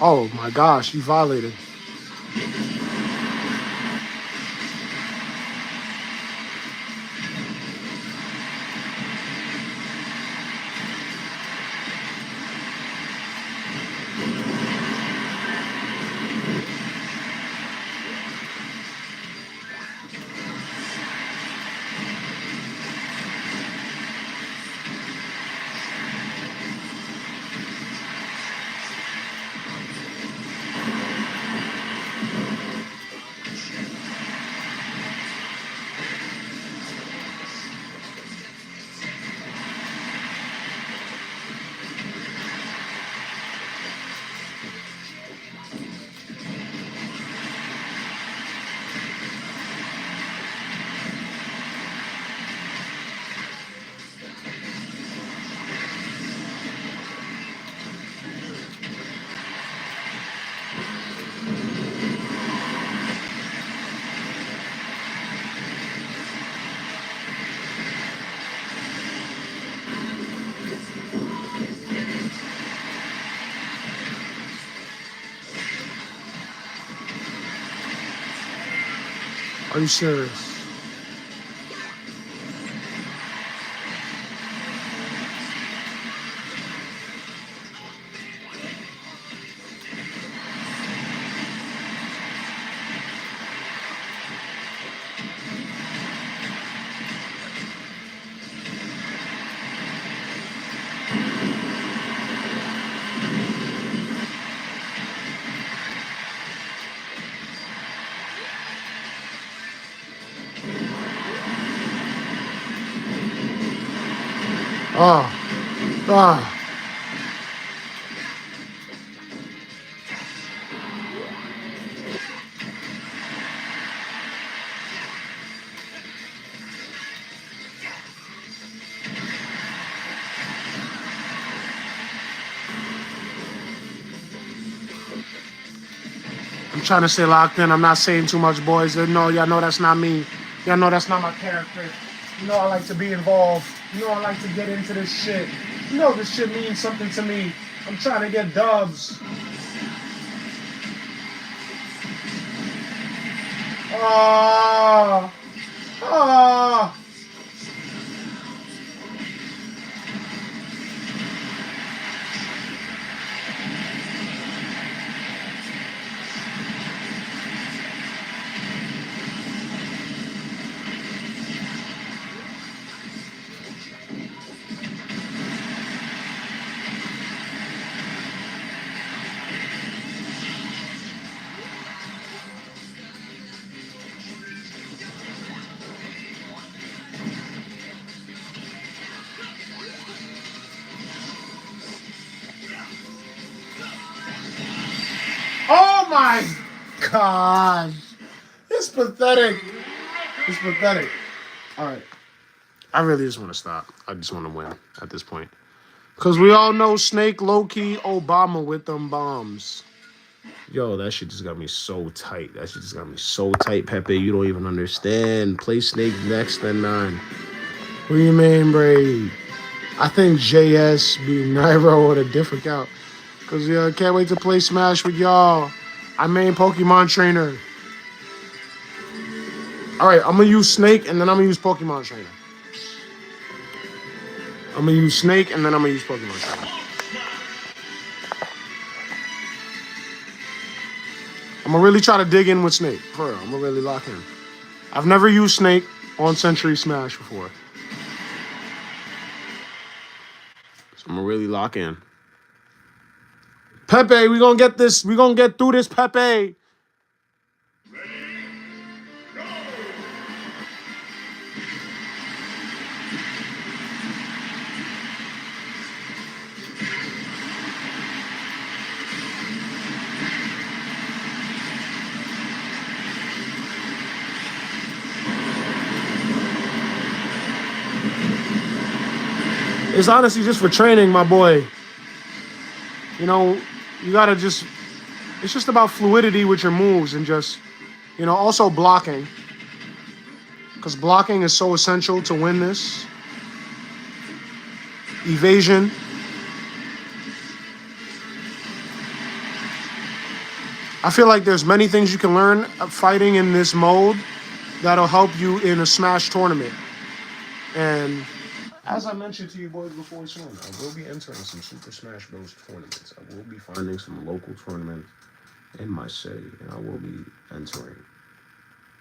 Oh my gosh, you violated. Are you serious? Ah, ah. I'm trying to stay locked in. I'm not saying too much, boys. No, y'all know that's not me. Y'all know that's not my character. You know I like to be involved. You know I like to get into this shit. You know this shit means something to me. I'm trying to get dubs. Ah, ah. Oh my God. It's pathetic. It's pathetic. All right. I really just want to stop. I just want to win at this point. Because we all know Snake low-key Obama with them bombs. Yo, that shit just got me so tight. That shit just got me so tight, Pepe. You don't even understand. Play Snake next, then 9. What do you mean, Braid? I think JS be Nairo with a different count. Because, yeah, I can't wait to play Smash with y'all. I main Pokemon trainer. All right, I'm going to use Snake, and then I'm going to use Pokemon trainer. I'm going to use Snake, and then I'm going to use Pokemon trainer. I'm going to really try to dig in with Snake. For real, I'm going to really lock in. I've never used Snake on Century Smash before. So I'm gonna really lock in. Pepe, we gonna get this. We gonna get through this, Pepe. It's honestly just for training, my boy. You know, you gotta just. It's just about fluidity with your moves and just, also blocking. Because blocking is so essential to win this. Evasion. I feel like there's many things you can learn fighting in this mode that'll help you in a Smash tournament. And as I mentioned to you boys before soon, I will be entering some Super Smash Bros. Tournaments. I will be finding some local tournaments in my city, and I will be entering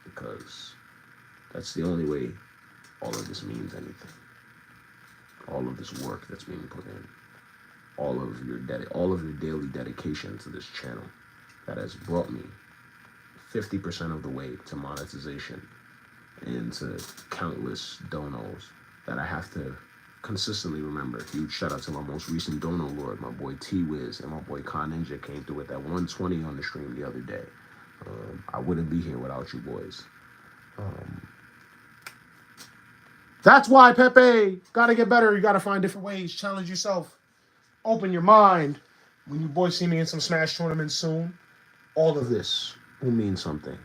because that's the only way all of this means anything. All of this work that's being put in, all of your daily dedication to this channel that has brought me 50% of the way to monetization and to countless donos that I have to consistently remember. Huge shout out to my most recent dono lord, my boy T-Wiz, and my boy Con Ninja came through with that 120 on the stream the other day. I wouldn't be here without you boys. That's why, Pepe, gotta get better. You gotta find different ways. Challenge yourself. Open your mind. When you boys see me in some Smash tournaments soon, all of this will mean something.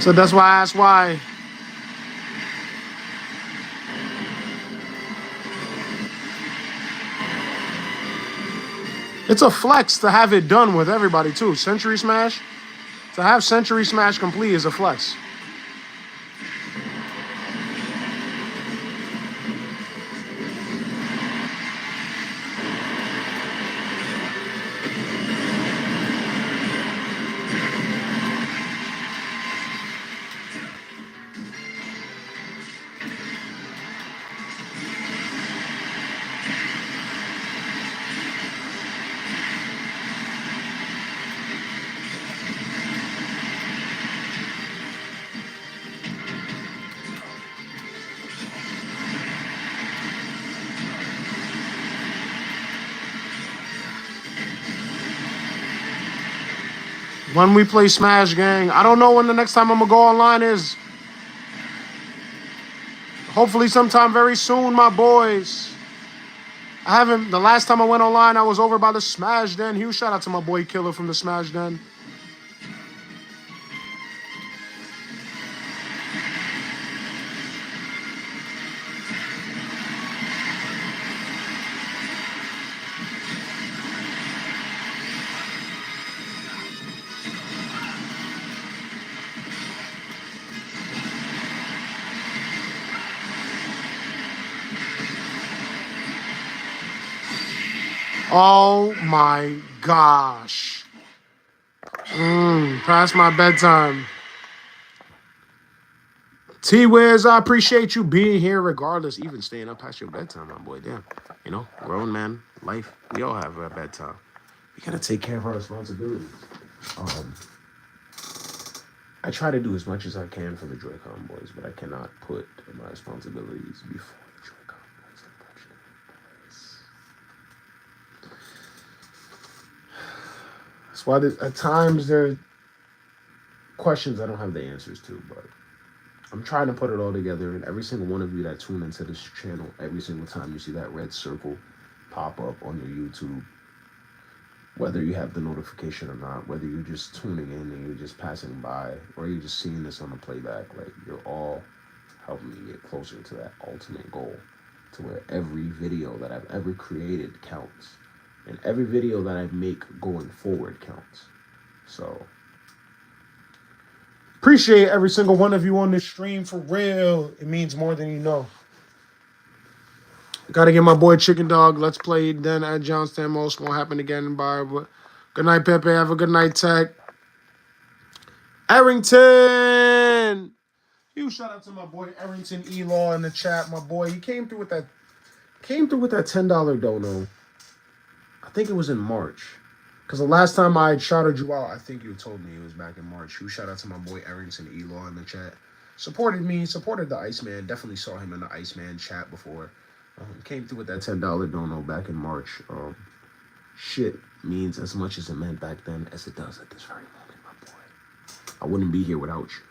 So that's why I asked why. It's a flex to have it done with everybody too. Century Smash, to have Century Smash complete is a flex. When we play Smash, gang, I don't know when the next time I'm gonna go online is. Hopefully sometime very soon, my boys. The last time I went online, I was over by the Smash Den. Huge shout out to my boy Killer from the Smash Den. Oh my gosh. Past my bedtime. T-Wiz, I appreciate you being here regardless, even staying up past your bedtime, my boy. Damn. Grown man, life, we all have a bedtime. We gotta take care of our responsibilities. I try to do as much as I can for the Joy-Con boys, but I cannot put my responsibilities before the Joy-Con boys, unfortunately. That's why at times there are questions I don't have the answers to, but I'm trying to put it all together. And every single one of you that tune into this channel, every single time you see that red circle pop up on your YouTube, whether you have the notification or not, whether you're just tuning in and you're just passing by, or you're just seeing this on the playback, like, you're all helping me get closer to that ultimate goal, to where every video that I've ever created counts. And every video that I make going forward counts. So, appreciate every single one of you on this stream for real. It means more than you know. Gotta get my boy Chicken Dog. Let's play then at Johnstown. Most won't happen again. Bye. Good night, Pepe. Have a good night, Tech. Arrington. Huge shout out to my boy Arrington Elaw in the chat. My boy, he came through with that $10 dono. I think it was in March. Because the last time I shouted you out, I think you told me it was back in March. Huge shout out to my boy Arrington Elaw in the chat. Supported me, supported the Iceman. Definitely saw him in the Iceman chat before. Came through with that $10 dono back in March. Shit means as much as it meant back then as it does at this very moment, my boy. I wouldn't be here without you.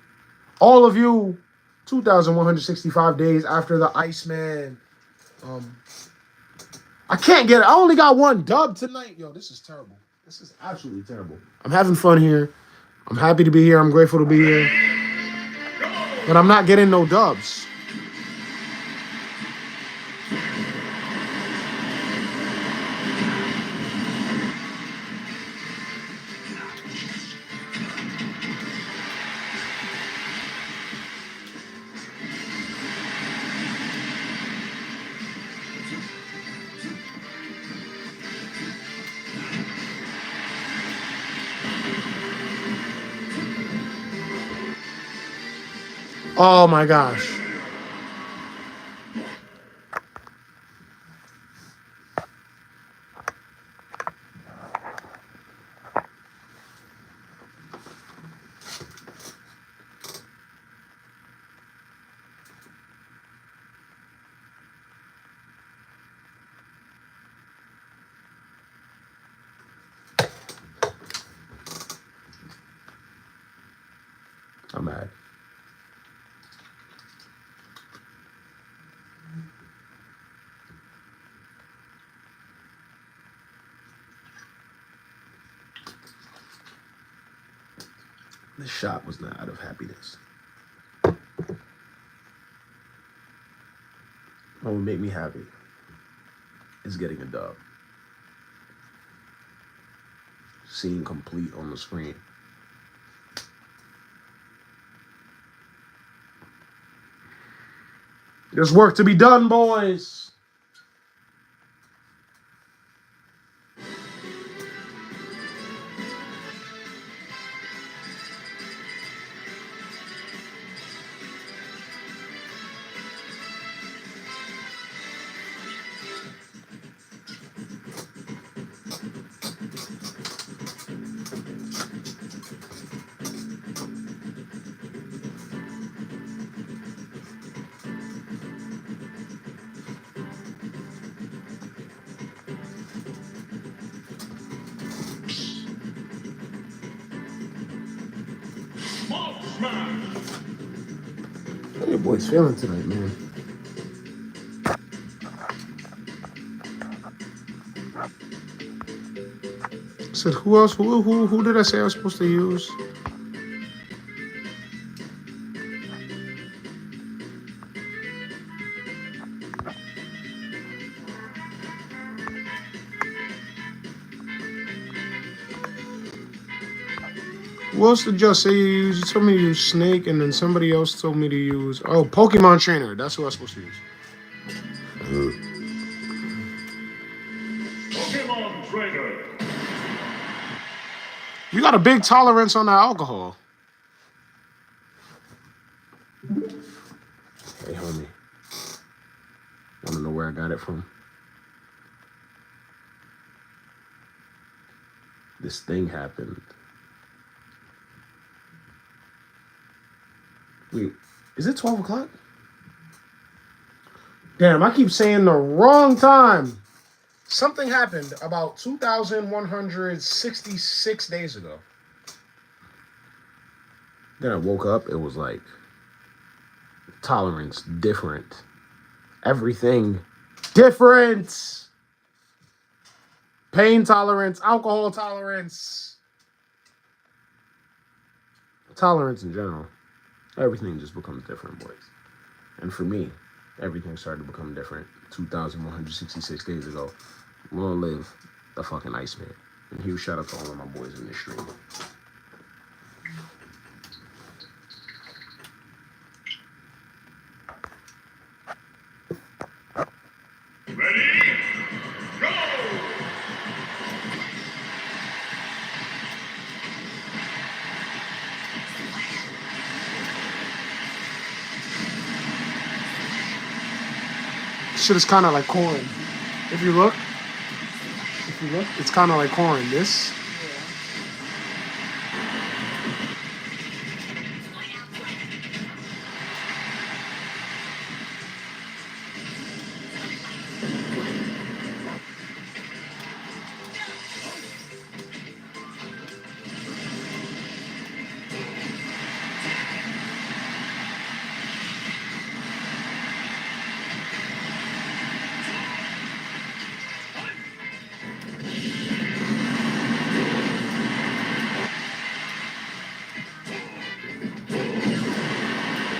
All of you, 2,165 days after the Iceman. I can't get it. I only got one dub tonight. Yo, this is terrible. This is absolutely terrible. I'm having fun here. I'm happy to be here. I'm grateful to be here. But I'm not getting no dubs. Oh my gosh. I'm mad. This shot was not out of happiness. What would make me happy is getting a dub. Seeing complete on the screen. There's work to be done, boys. How your boys feeling tonight, man? I said, who else? Who did I say I was supposed to use? Who else did y'all say you use? You told me to use Snake, and then somebody else told me to use... Oh, Pokemon Trainer. That's who I was supposed to use. Pokemon Trainer. You got a big tolerance on the alcohol. Hey, homie. Want to know where I got it from? This thing happened. Wait, is it 12 o'clock? Damn, I keep saying the wrong time. Something happened about 2,166 days ago. Then I woke up, it was like tolerance different. Everything different. Pain tolerance, alcohol tolerance. Tolerance in general. Everything just becomes different, boys. And for me, everything started to become different 2,166 days ago. Long live the fucking Iceman. And huge shout out to all of my boys in this stream. Shit is kind of like corn. If you look, it's kind of like corn. This.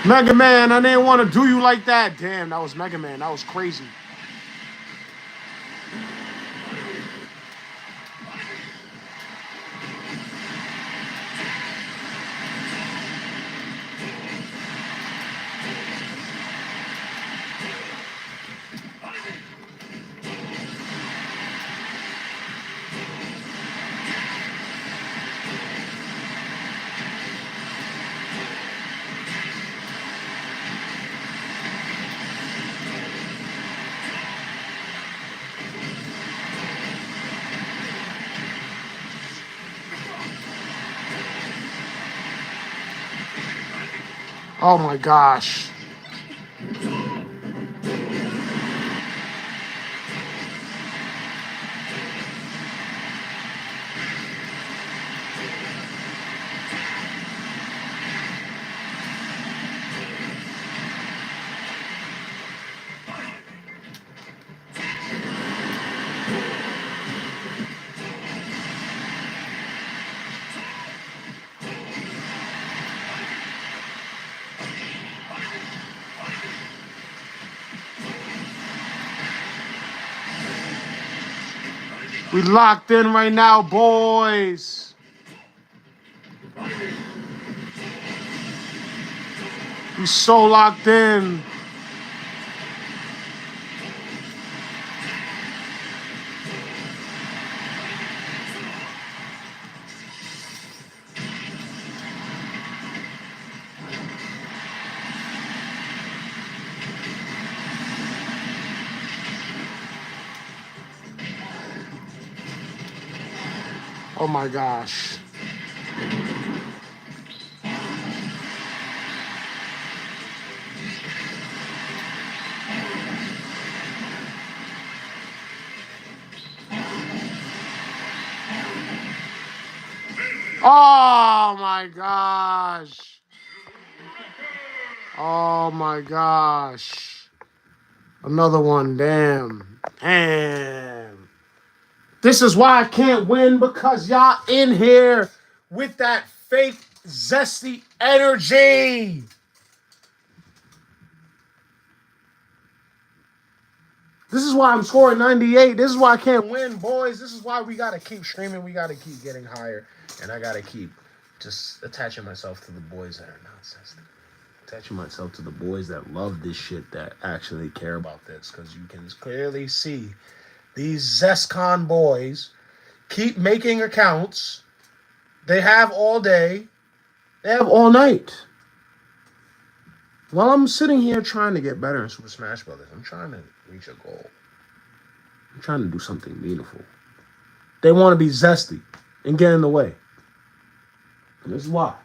Mega Man, I didn't want to do you like that. Damn, that was Mega Man. That was crazy. Oh my gosh. We locked in right now, boys. We so locked in. Oh my gosh. Oh my gosh. Oh my gosh. Another one, damn. Damn. This is why I can't win, because y'all in here with that fake zesty energy. This is why I'm scoring 98. This is why I can't win, boys. This is why we got to keep streaming. We got to keep getting higher. And I got to keep just attaching myself to the boys that are not zesty. Attaching myself to the boys that love this shit, that actually care about this. Because you can clearly see these ZestCon boys keep making accounts. They have all day. They have all night. While I'm sitting here trying to get better in Super Smash Brothers, I'm trying to reach a goal. I'm trying to do something meaningful. They want to be zesty and get in the way. And this is why.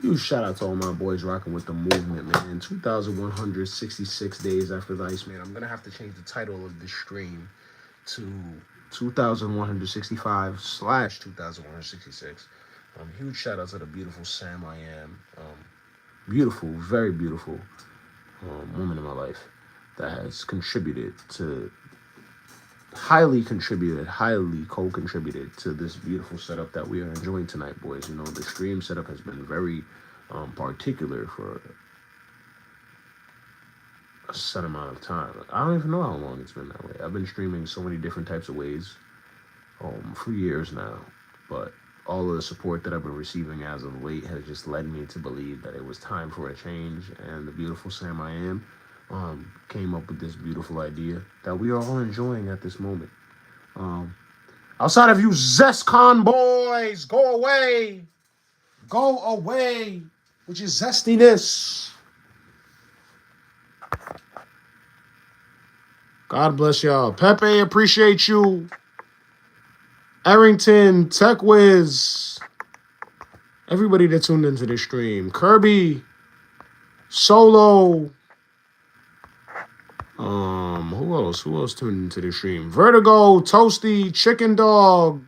Huge shout out to all my boys rocking with the movement, man. 2,166 days after the Iceman. I'm going to have to change the title of this stream to 2,165/2,166. Huge shout out to the beautiful Sam I Am. Beautiful, very beautiful woman in my life that has highly co-contributed to this beautiful setup that we are enjoying tonight, boys. You know, the stream setup has been very particular for a set amount of time. I don't even know how long it's been that way. I've been streaming so many different types of ways. for years now. But all of the support that I've been receiving as of late has just led me to believe that it was time for a change. And the beautiful Sam I Am came up with this beautiful idea that we are all enjoying at this moment. Um, Outside of you ZestCon boys, go away. Go away with your zestiness. God bless y'all. Pepe, appreciate you. Arrington, Tech Wiz. Everybody that tuned into the stream. Kirby, Solo. Who else? Who else tuned into the stream? Vertigo, Toasty, Chicken Dog.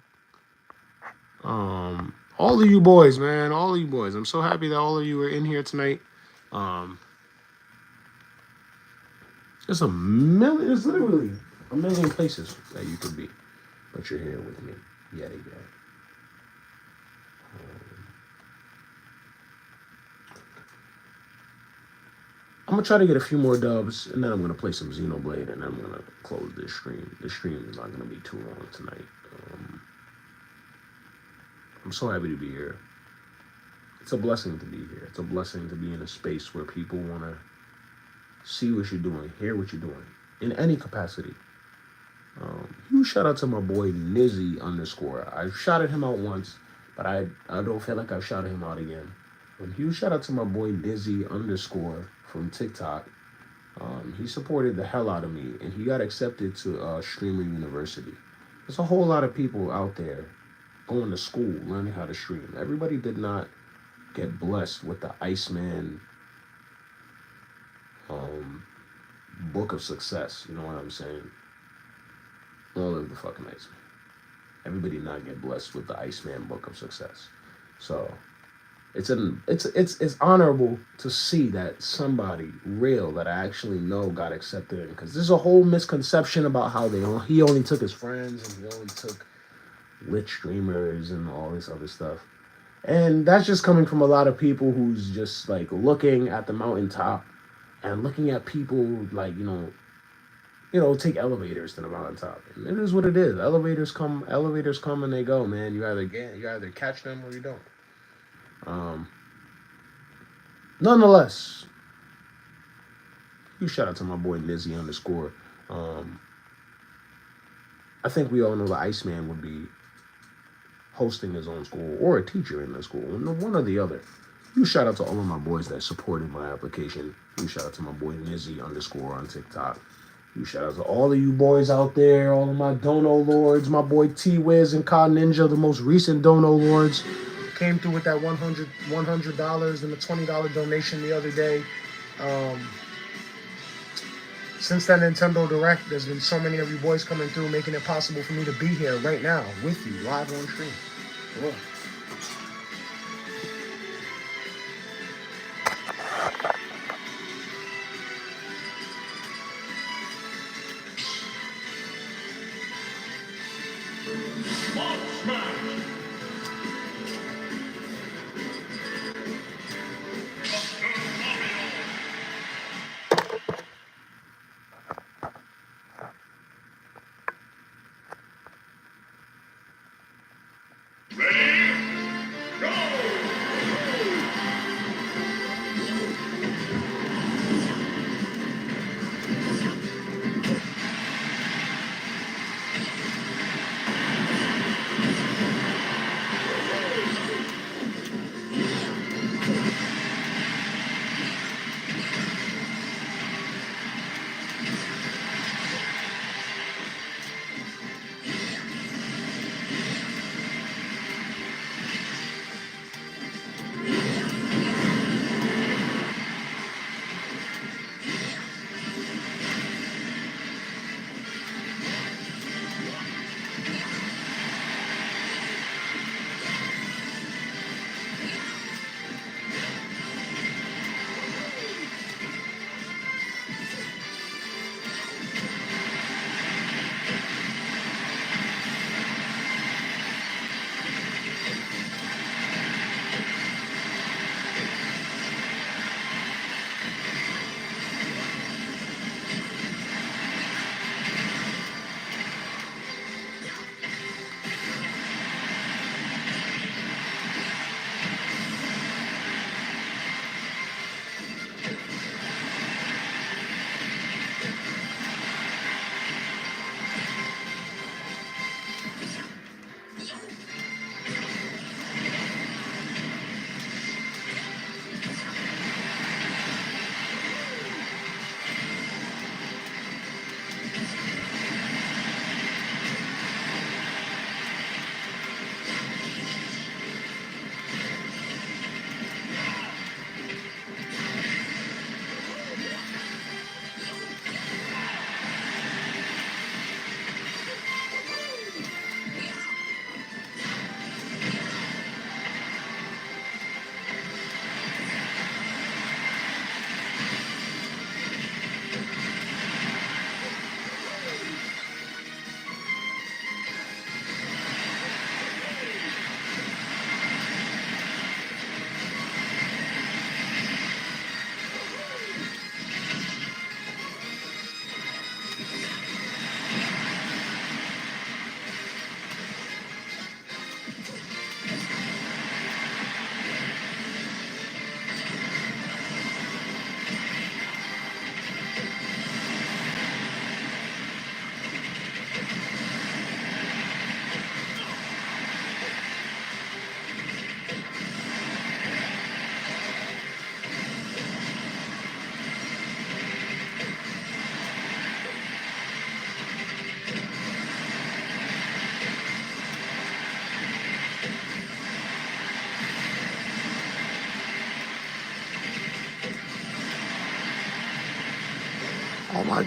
All of you boys, man. All of you boys. I'm so happy that all of you are in here tonight. There's there's literally a million places that you could be. But you're here with me yet again. I'm gonna try to get a few more dubs, and then I'm gonna play some Xenoblade, and then I'm gonna close this stream. This stream is not gonna be too long tonight. I'm so happy to be here. It's a blessing to be here. It's a blessing to be in a space where people wanna see what you're doing, hear what you're doing, in any capacity. Huge shout out to my boy Nizzy _ I shouted him out once, but I don't feel like I've shouted him out again. Huge shout out to my boy Nizzy _ from TikTok. He supported the hell out of me, and he got accepted to Streamer University. There's a whole lot of people out there going to school, learning how to stream. Everybody did not get blessed with the Iceman book of success. You know what I'm saying? All of the fucking Iceman. Everybody did not get blessed with the Iceman book of success. So it's honorable to see that somebody real that I actually know got accepted in, because there's a whole misconception about how he only took his friends and he only took lit streamers and all this other stuff. And that's just coming from a lot of people who's just like looking at the mountaintop and looking at people like, take elevators to the mountaintop. And it is what it is. Elevators come and they go, man. You either catch them or you don't. Nonetheless, huge shout out to my boy Nizzy _ I think we all know the Iceman would be hosting his own school or a teacher in the school, one or the other. Huge shout out to all of my boys that supported my application. Huge shout out to my boy Nizzy _ on TikTok. Huge shout out to all of you boys out there, all of my dono lords, my boy T-Wiz and Ka Ninja, the most recent dono lords. Came through with that $100 and a $20 donation the other day. Since that Nintendo Direct, there's been so many of you boys coming through, making it possible for me to be here right now with you, live on stream. Cool.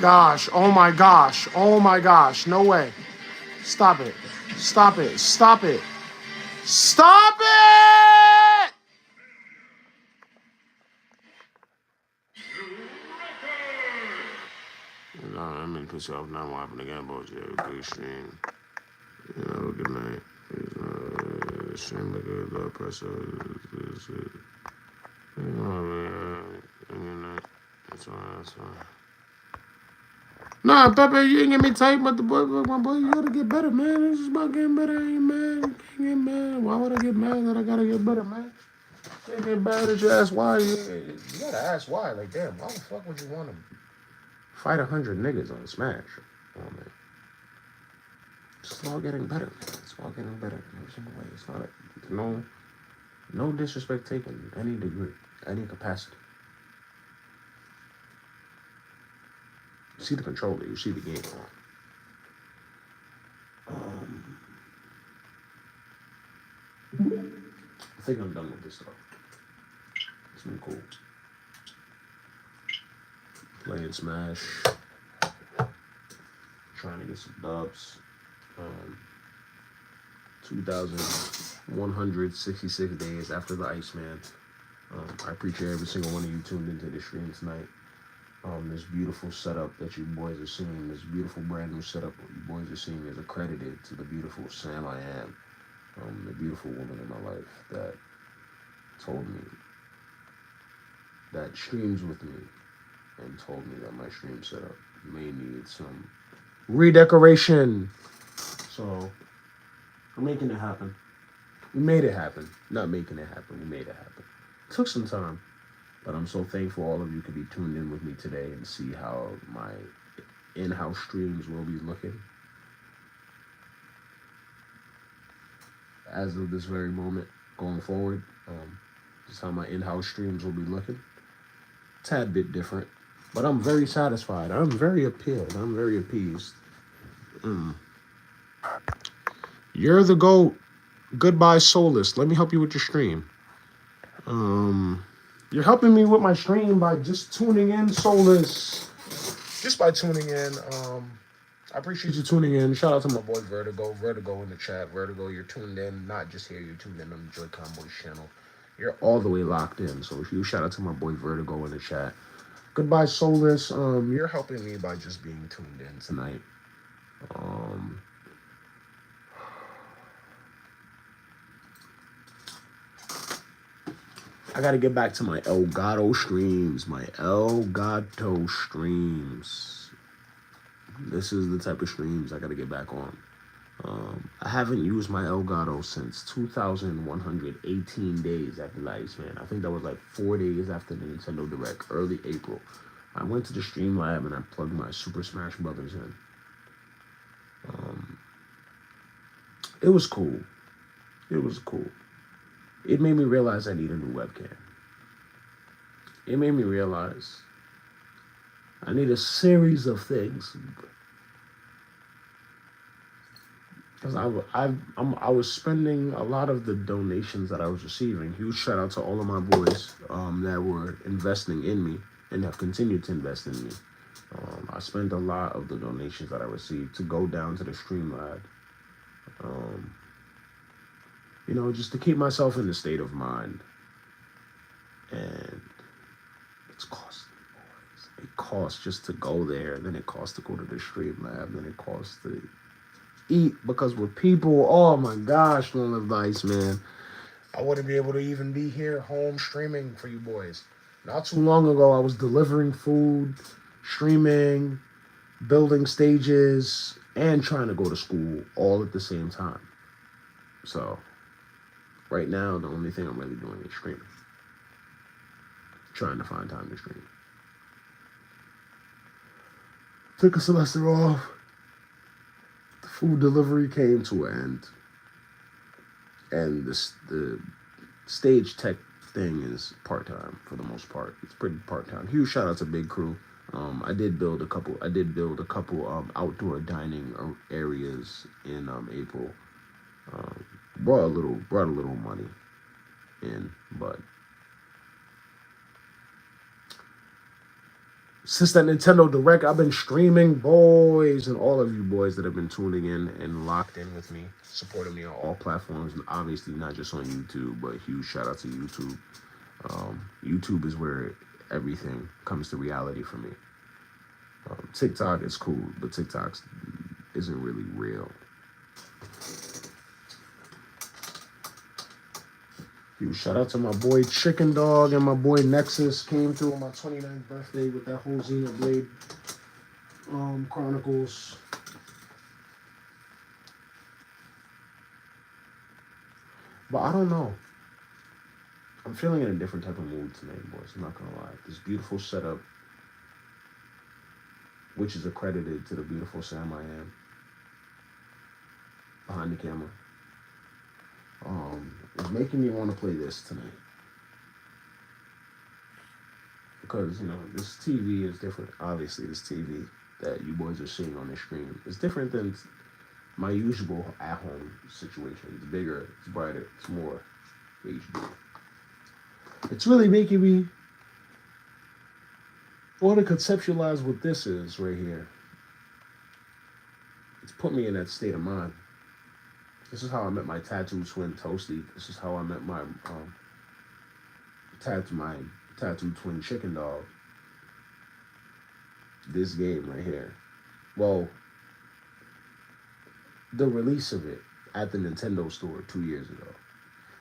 gosh. Oh my gosh. Oh my gosh. No way. Stop it. Stop it. Stop it. Stop it! No, I mean, piss you off now. What happened again, boys? Yeah, good stream. You know, good night. Stream like a blood pressure. You know, man. Good night. That's fine. That's fine. Nah, Pepe, you ain't get me tight, but my boy, you gotta get better, man. This is about getting better. I ain't mad. You can't get mad. Why would I get mad that I gotta get better, man? Can't get bad at you ask why. You gotta ask why. Like, damn, why the fuck would you want to fight 100 niggas on Smash? Oh, man. It's all getting better, man. It's all getting better in every single way. It's not no disrespect taken any degree, any capacity. You see the controller, you see the game. I think I'm done with this stuff. It's been cool. Playing Smash. Trying to get some dubs. 2,166 days after the Iceman. I appreciate every single one of you tuned into the stream tonight. This beautiful setup that you boys are seeing, this beautiful brand new setup that you boys are seeing is accredited to the beautiful Sam I am, the beautiful woman in my life that told me, that streams with me, and told me that my stream setup may need some redecoration. So, we're making it happen. We made it happen. Not making it happen, we made it happen. It took some time. But I'm so thankful all of you could be tuned in with me today and see how my in-house streams will be looking. As of this very moment, going forward, just how my in-house streams will be looking. Tad bit different, but I'm very satisfied. I'm very appealed. I'm very appeased. You're the GOAT. Goodbye, Soulless. Let me help you with your stream. You're helping me with my stream by just tuning in, Soulless. Just by tuning in. I appreciate you tuning in. Shout out to my boy Vertigo. Vertigo in the chat. Vertigo, you're tuned in. Not just here, you're tuned in on the Joy-Con Boys channel. You're all the way locked in. So if you shout out to my boy Vertigo in the chat. Goodbye, Soulless. You're helping me by just being tuned in tonight. I gotta get back to my Elgato streams. My Elgato streams. This is the type of streams I gotta get back on. I haven't used my Elgato since 2,118 days after the Iceman. I think that was like 4 days after the Nintendo Direct, early April. I went to the Streamlab and I plugged my Super Smash Brothers in. It was cool. It was cool. It made me realize I need a new webcam. It made me realize I need a series of things. Because I was spending a lot of the donations that I was receiving. Huge shout out to all of my boys that were investing in me and have continued to invest in me. I spent a lot of the donations that I received to go down to the Streamlab. You know, just to keep myself in the state of mind. And it's costly, boys. It costs just to go there. Then it costs to go to the Streamlab. Then it costs to eat. Because with people, oh my gosh, long live the Iceman. I wouldn't be able to even be here home streaming for you boys. Not too long ago, I was delivering food, streaming, building stages, and trying to go to school all at the same time. So right now, the only thing I'm really doing is streaming. Trying to find time to stream. Took a semester off. The food delivery came to an end. And the stage tech thing is part-time for the most part. It's pretty part-time. Huge shout out to Big Crew. I did build a couple outdoor dining areas in April. Brought a little money in, but Since that Nintendo Direct, I've been streaming, boys, and all of you boys that have been tuning in and locked in with me, supporting me on all platforms, and obviously not just on YouTube, but huge shout out to YouTube. YouTube is where everything comes to reality for me. TikTok is cool, but TikTok isn't really real. Huge shout out to my boy Chicken Dog and my boy Nexus. Came through on my 29th birthday with that whole Xenoblade Chronicles. But I don't know. I'm feeling in a different type of mood tonight, boys. I'm not gonna lie. This beautiful setup, which is accredited to the beautiful Sam I am behind the camera, is making me want to play this tonight. Because, you know, this TV is different. Obviously, this TV that you boys are seeing on the screen is different than my usual at-home situation. It's bigger, it's brighter, it's more HD. It's really making me want to conceptualize what this is right here. It's put me in that state of mind. This is how I met my tattoo twin Toasty. This is how I met my tattoo twin Chicken Dog. This game right here. Well, the release of it at the Nintendo store 2 years ago.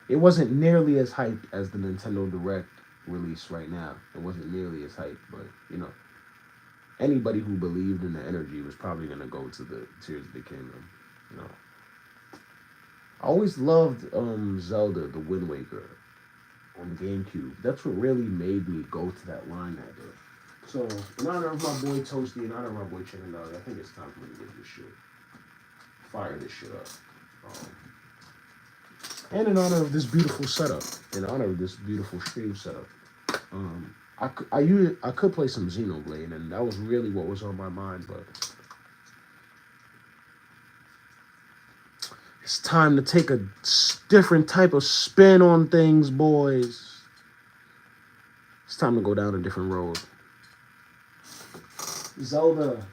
It wasn't nearly as hyped as the Nintendo Direct release right now. It wasn't nearly as hyped, but, you know, anybody who believed in the energy was probably going to go to the Tears of the Kingdom, you know. I always loved Zelda, the Wind Waker, on the GameCube. That's what really made me go to that line that day. So, in honor of my boy Toasty, in honor of my boy Chicken Dog, I think it's time for me to get this shit. Fire this shit up. And in honor of this beautiful setup, in honor of this beautiful stream setup, I could play some Xenoblade, and that was really what was on my mind, but it's time to take a different type of spin on things, boys. It's time to go down a different road. Zelda,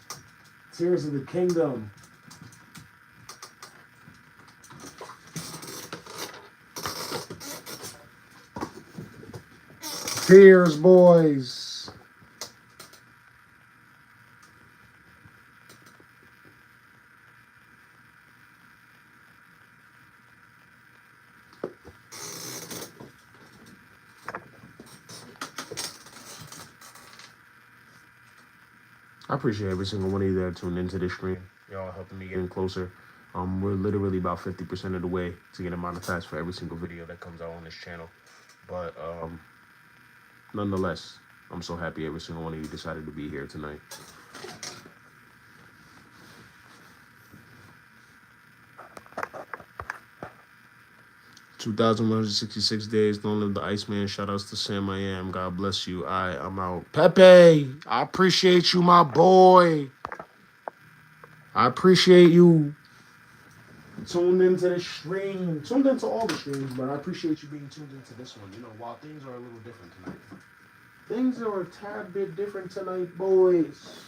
Tears of the Kingdom. Tears, boys. I appreciate every single one of you that tuned into this stream. Y'all helping me getting closer. We're literally about 50% of the way to getting monetized for every single video that comes out on this channel. But nonetheless, I'm so happy every single one of you decided to be here tonight. $2,166 days. Don't live the Iceman. Shout outs to Sam I am. God bless you. I'm out. Pepe, I appreciate you, my boy. I appreciate you. Tuned into the stream. Tuned into all the streams, but I appreciate you being tuned into this one. You know, while things are a little different tonight. Things are a tad bit different tonight, boys.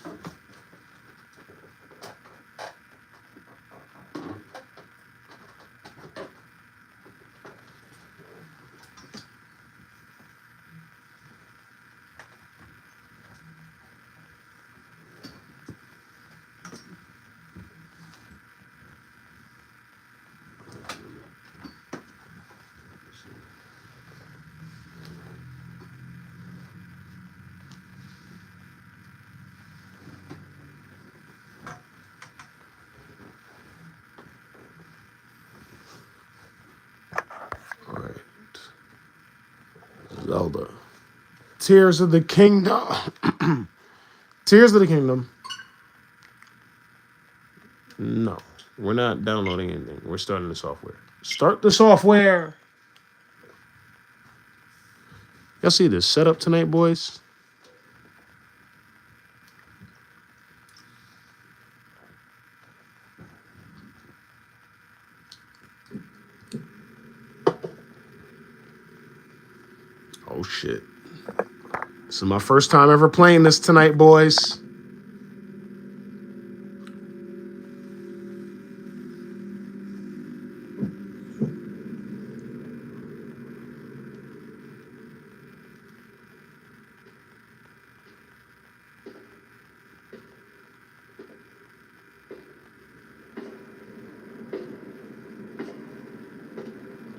Zelda. Tears of the Kingdom. Tears of the Kingdom. No, we're not downloading anything. We're starting the software. Start the software. Y'all see this setup tonight, boys? Oh, shit. This is my first time ever playing this tonight, boys.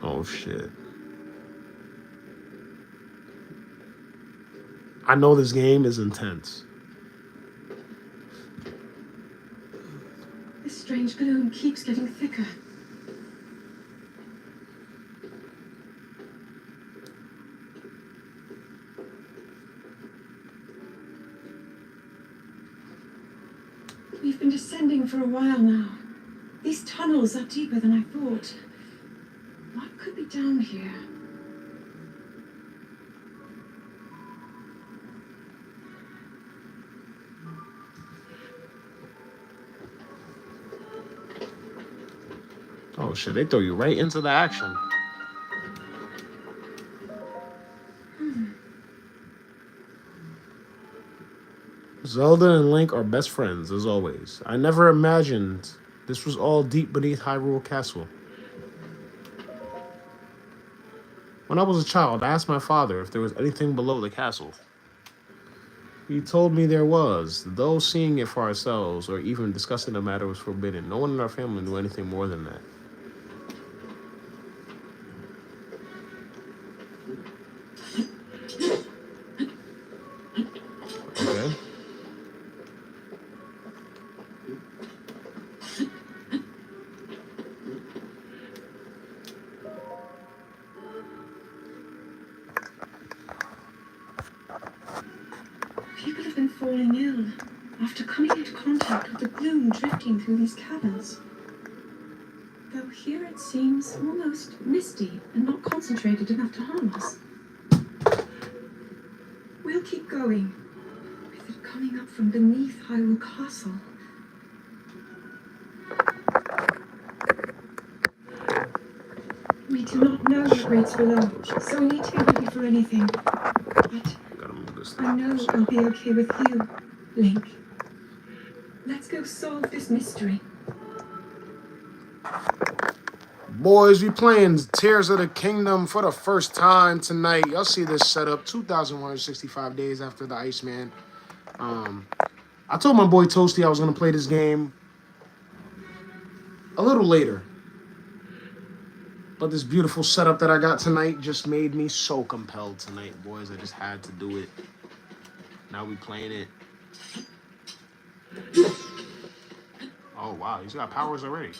Oh, shit. I know this game is intense. This strange gloom keeps getting thicker. We've been descending for a while now. These tunnels are deeper than I thought. What could be down here? Oh, shit. They throw you right into the action. Zelda and Link are best friends, as always. I never imagined this was all deep beneath Hyrule Castle. When I was a child, I asked my father if there was anything below the castle. He told me there was, though seeing it for ourselves or even discussing the matter was forbidden. No one in our family knew anything more than that. Okay. People have been falling ill after coming into contact with the gloom drifting through these caverns. Though here it seems almost misty and not concentrated enough to harm us. We'll keep going, with it coming up from beneath Hyrule Castle. We do not know what waits below, so we need to be ready for anything. But Gotta move this I know I'll be okay with you, Link. Let's go solve this mystery. Boys, we playing Tears of the Kingdom for the first time tonight. Y'all see this setup 2,165 days after the Iceman. I told my boy Toasty I was going to play this game a little later. But this beautiful setup that I got tonight just made me so compelled tonight, boys. I just had to do it. Now we playing it. Oh, wow. He's got powers already.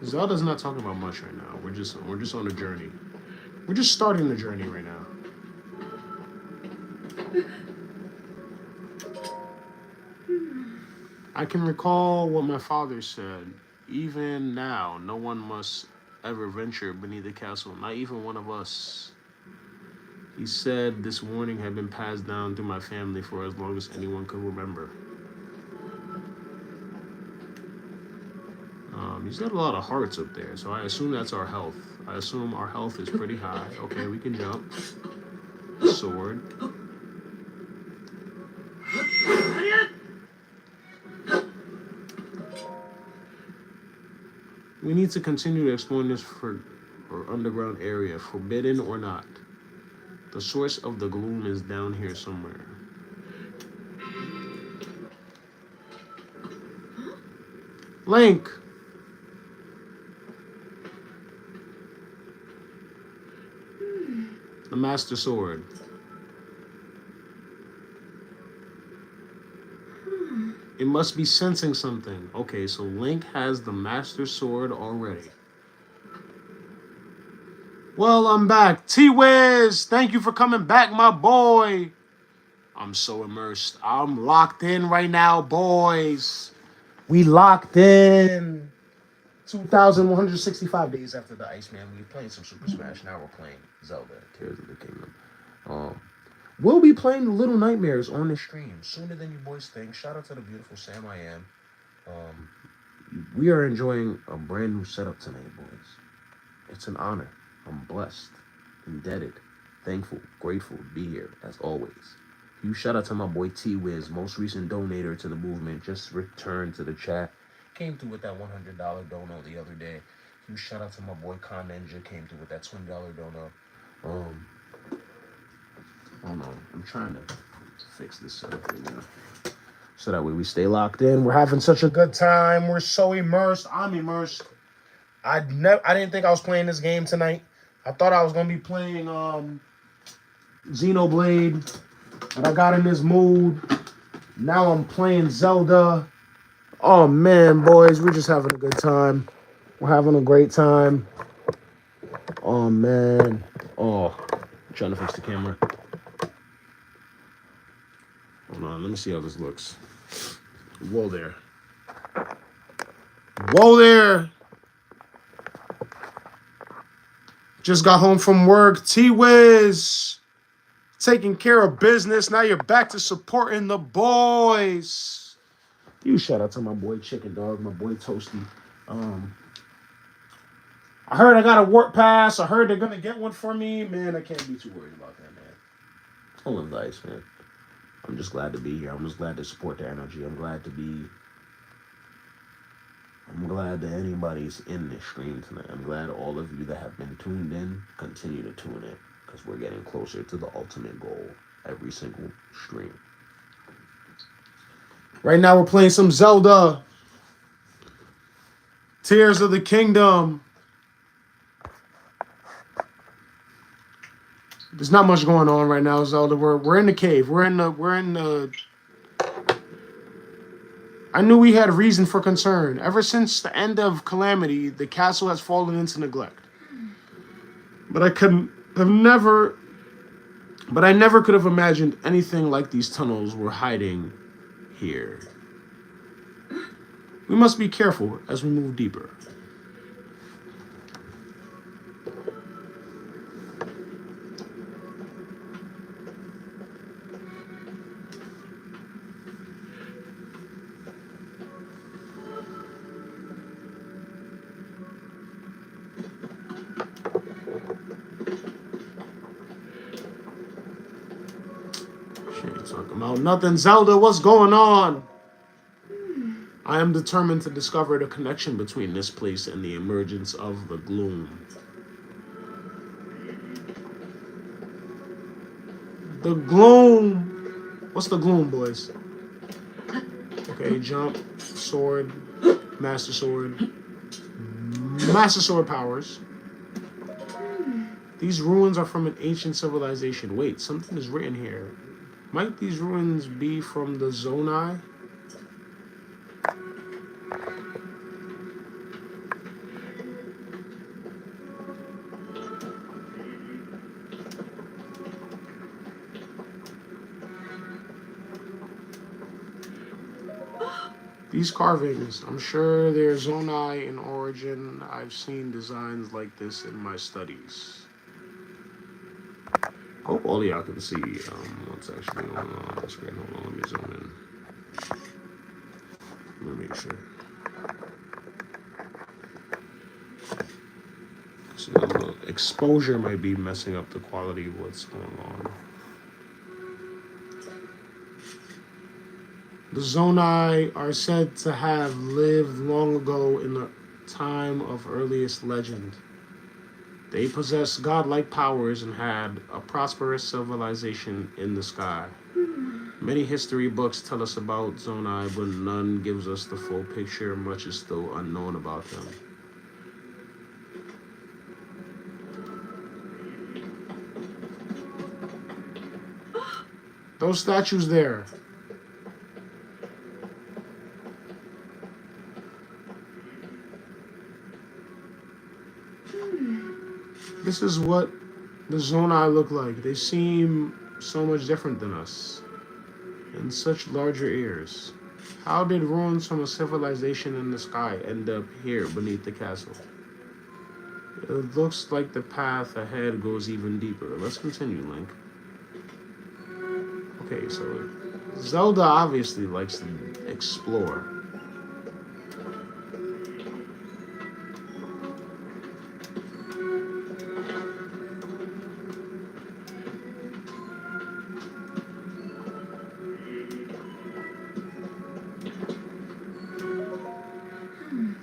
Zelda's not talking about much right now. We're just on a journey. We're just starting the journey right now. I can recall what my father said. Even now, no one must ever venture beneath the castle, not even one of us. He said this warning had been passed down through my family for as long as anyone could remember. He's got a lot of hearts up there, so I assume that's our health. I assume our health is pretty high. Okay, we can jump. Sword. We need to continue to explore this underground area, forbidden or not. The source of the gloom is down here somewhere. Link! The Master Sword. It must be sensing something. Okay, so Link has the Master Sword already. Well, I'm back. T-Wiz, thank you for coming back, my boy. I'm so immersed. I'm locked in right now, boys. We locked in. 2,165 days after the Iceman. We playing some Super Smash. Now we're playing Zelda, Tears of the Kingdom. We'll be playing the Little Nightmares on the stream sooner than you boys think. Shout out to the beautiful Sam IAM. We are enjoying a brand new setup tonight, boys. It's an honor. I'm blessed, indebted, thankful, grateful to be here as always. Huge shout out to my boy T Wiz, most recent donator to the movement, just returned to the chat. Came through with that $100 dono the other day. Huge shout out to my boy Con Ninja, came through with that $20 dono. Um, hold on, I'm trying to fix this setup right now, so that way we stay locked in. We're having such a good time. We're so immersed. I'm immersed. I didn't think I was playing this game tonight. I thought I was gonna be playing Xenoblade, but I got in this mood. Now I'm playing Zelda. Oh man, boys, we're just having a good time. We're having a great time. Oh man. Oh, I'm trying to fix the camera. Hold on, let me see how this looks. Whoa there. Whoa there. Just got home from work. T-Wiz. Taking care of business. Now you're back to supporting the boys. You shout out to my boy Chicken Dog, my boy Toasty. I heard I got a warp pass. I heard they're gonna get one for me. Man, I can't be too worried about that, man. Rolling dice, man. I'm just glad to be here. I'm just glad to support the energy. I'm glad that anybody's in this stream tonight. I'm glad all of you that have been tuned in continue to tune in, because we're getting closer to the ultimate goal every single stream. Right now we're playing some Zelda. Tears of the Kingdom. There's not much going on right now, Zelda. We're in the cave. We're in the I knew we had reason for concern. Ever since the end of Calamity, the castle has fallen into neglect. But I never could have imagined anything like these tunnels were hiding here. We must be careful as we move deeper. She ain't talking about nothing. Zelda, what's going on? I am determined to discover the connection between this place and the emergence of the gloom. The gloom. What's the gloom, boys? Okay, jump, sword, master sword. Master sword powers. These ruins are from an ancient civilization. Wait, something is written here. Might these ruins be from the Zonai? These carvings, I'm sure they're Zonai in origin. I've seen designs like this in my studies. Hope all of y'all can see what's actually going on the screen. Hold on, let me zoom in. Let me make sure. So the exposure might be messing up the quality of what's going on. The Zonai are said to have lived long ago in the time of earliest legend. They possessed godlike powers and had a prosperous civilization in the sky. Many history books tell us about Zonai, but none gives us the full picture. Much is still unknown about them. Those statues there. This is what the Zonai look like. They seem so much different than us, and such larger ears. How did ruins from a civilization in the sky end up here beneath the castle? It looks like the path ahead goes even deeper. Let's continue, Link. Okay, so Zelda obviously likes to explore.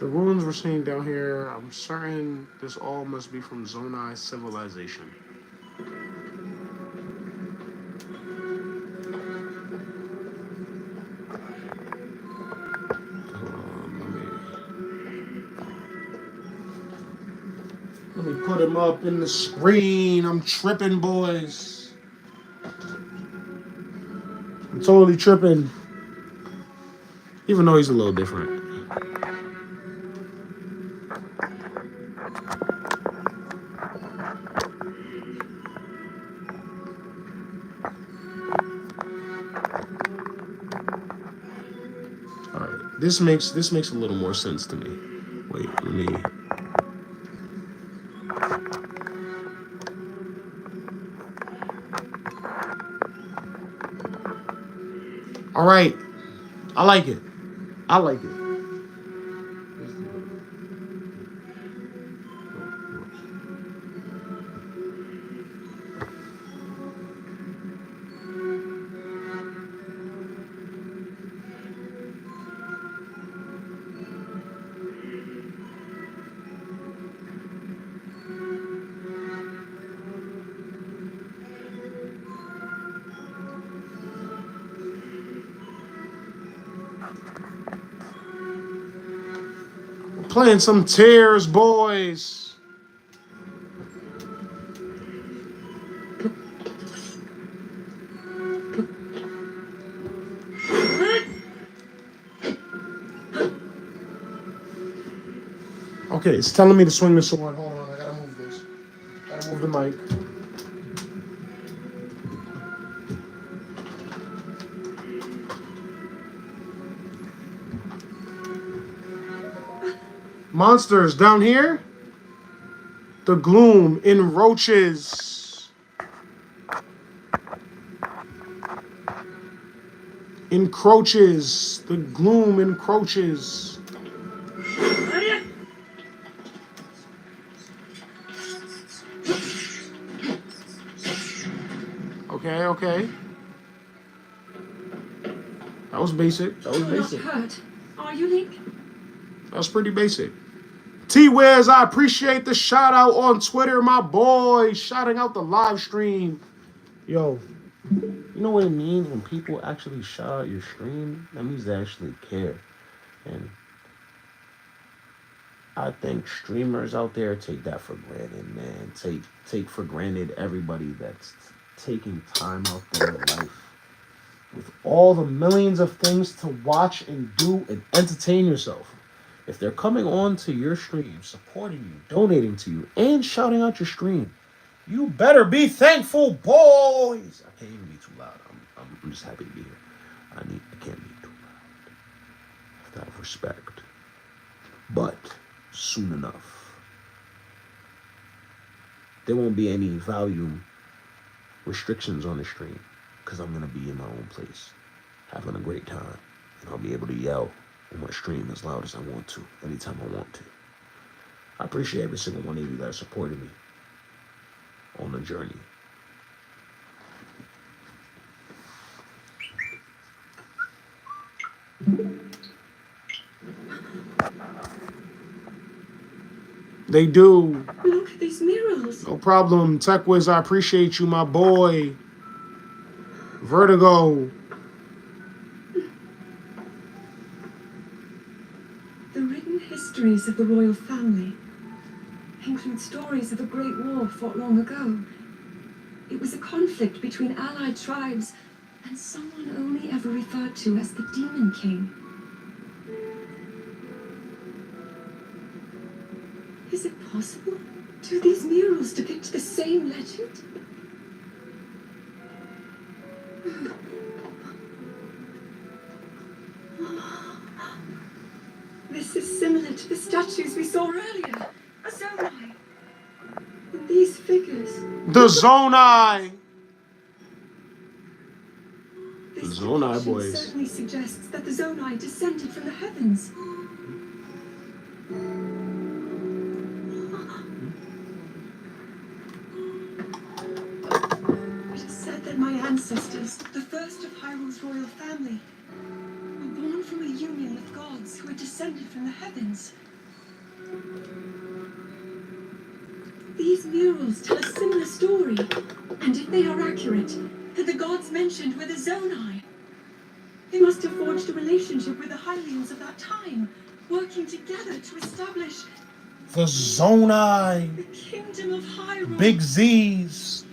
The ruins we're seeing down here, I'm certain this all must be from Zonai civilization. Let me put him up in the screen. I'm tripping, boys. I'm totally tripping. Even though he's a little different. Alright. This makes a little more sense to me. Wait, let me. Alright. I like it. I like it. Playing some tears, boys. Okay, it's telling me to swing the sword. Hold on, I gotta move this. Gotta move the mic. Monsters down here. The gloom encroaches. Encroaches. The gloom encroaches. Okay, okay. That was basic. That was basic. You're not hurt, are you, Link? That was pretty basic. T-Wiz, I appreciate the shout out on Twitter, my boy. Shouting out the live stream. Yo, you know what it means when people actually shout out your stream? That means they actually care. And I think streamers out there take that for granted, man. Take for granted everybody that's taking time out their life with all the millions of things to watch and do and entertain yourself. If they're coming on to your stream, supporting you, donating to you, and shouting out your stream, you better be thankful, boys. I can't even be too loud. I'm just happy to be here. I can't be too loud. I have to have respect. But soon enough, there won't be any volume restrictions on the stream because I'm gonna be in my own place, having a great time, and I'll be able to yell on my stream as loud as I want to, anytime I want to. I appreciate every single one of you that supported me on the journey. They do. Look at these murals. No problem. Tech Wiz, I appreciate you, my boy. Vertigo. The written histories of the royal family include stories of a great war fought long ago. It was a conflict between allied tribes and someone only ever referred to as the Demon King. Is it possible? Do these murals depict the same legend? This is similar to the statues we saw earlier. A Zonai. And these figures. The Zonai. This Zonai depiction boys. certainly suggests that the Zonai descended from the heavens. It is said that my ancestors, the first of Hyrule's royal family, were born from a union with gods who had descended from the heavens. These murals tell a similar story, and if they are accurate, then the gods mentioned were the Zonai. They must have forged a relationship with the Hylians of that time, working together to establish The Zonai. the Kingdom of Hyrule. Big Z's.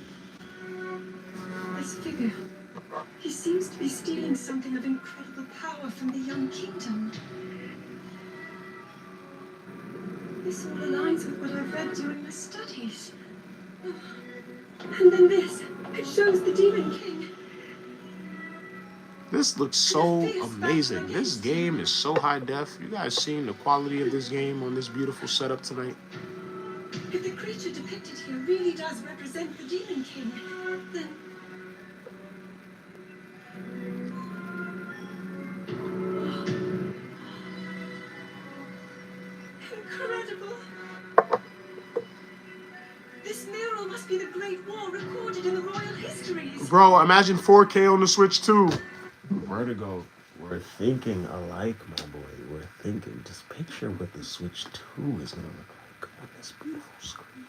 This figure, he seems to be stealing something of incredible power from the young kingdom. This all aligns with what I've read during my studies. And then this, it shows the Demon King. This looks so amazing. This game is so high def. You guys seen the quality of this game on this beautiful setup tonight? If the creature depicted here really does represent the Demon King, then... Incredible! This mural must be the Great War recorded in the royal histories. Bro, imagine 4K on the Switch too. Vertigo. We're thinking alike, my boy. We're thinking. Just picture what the Switch 2 is going to look like on this beautiful screen.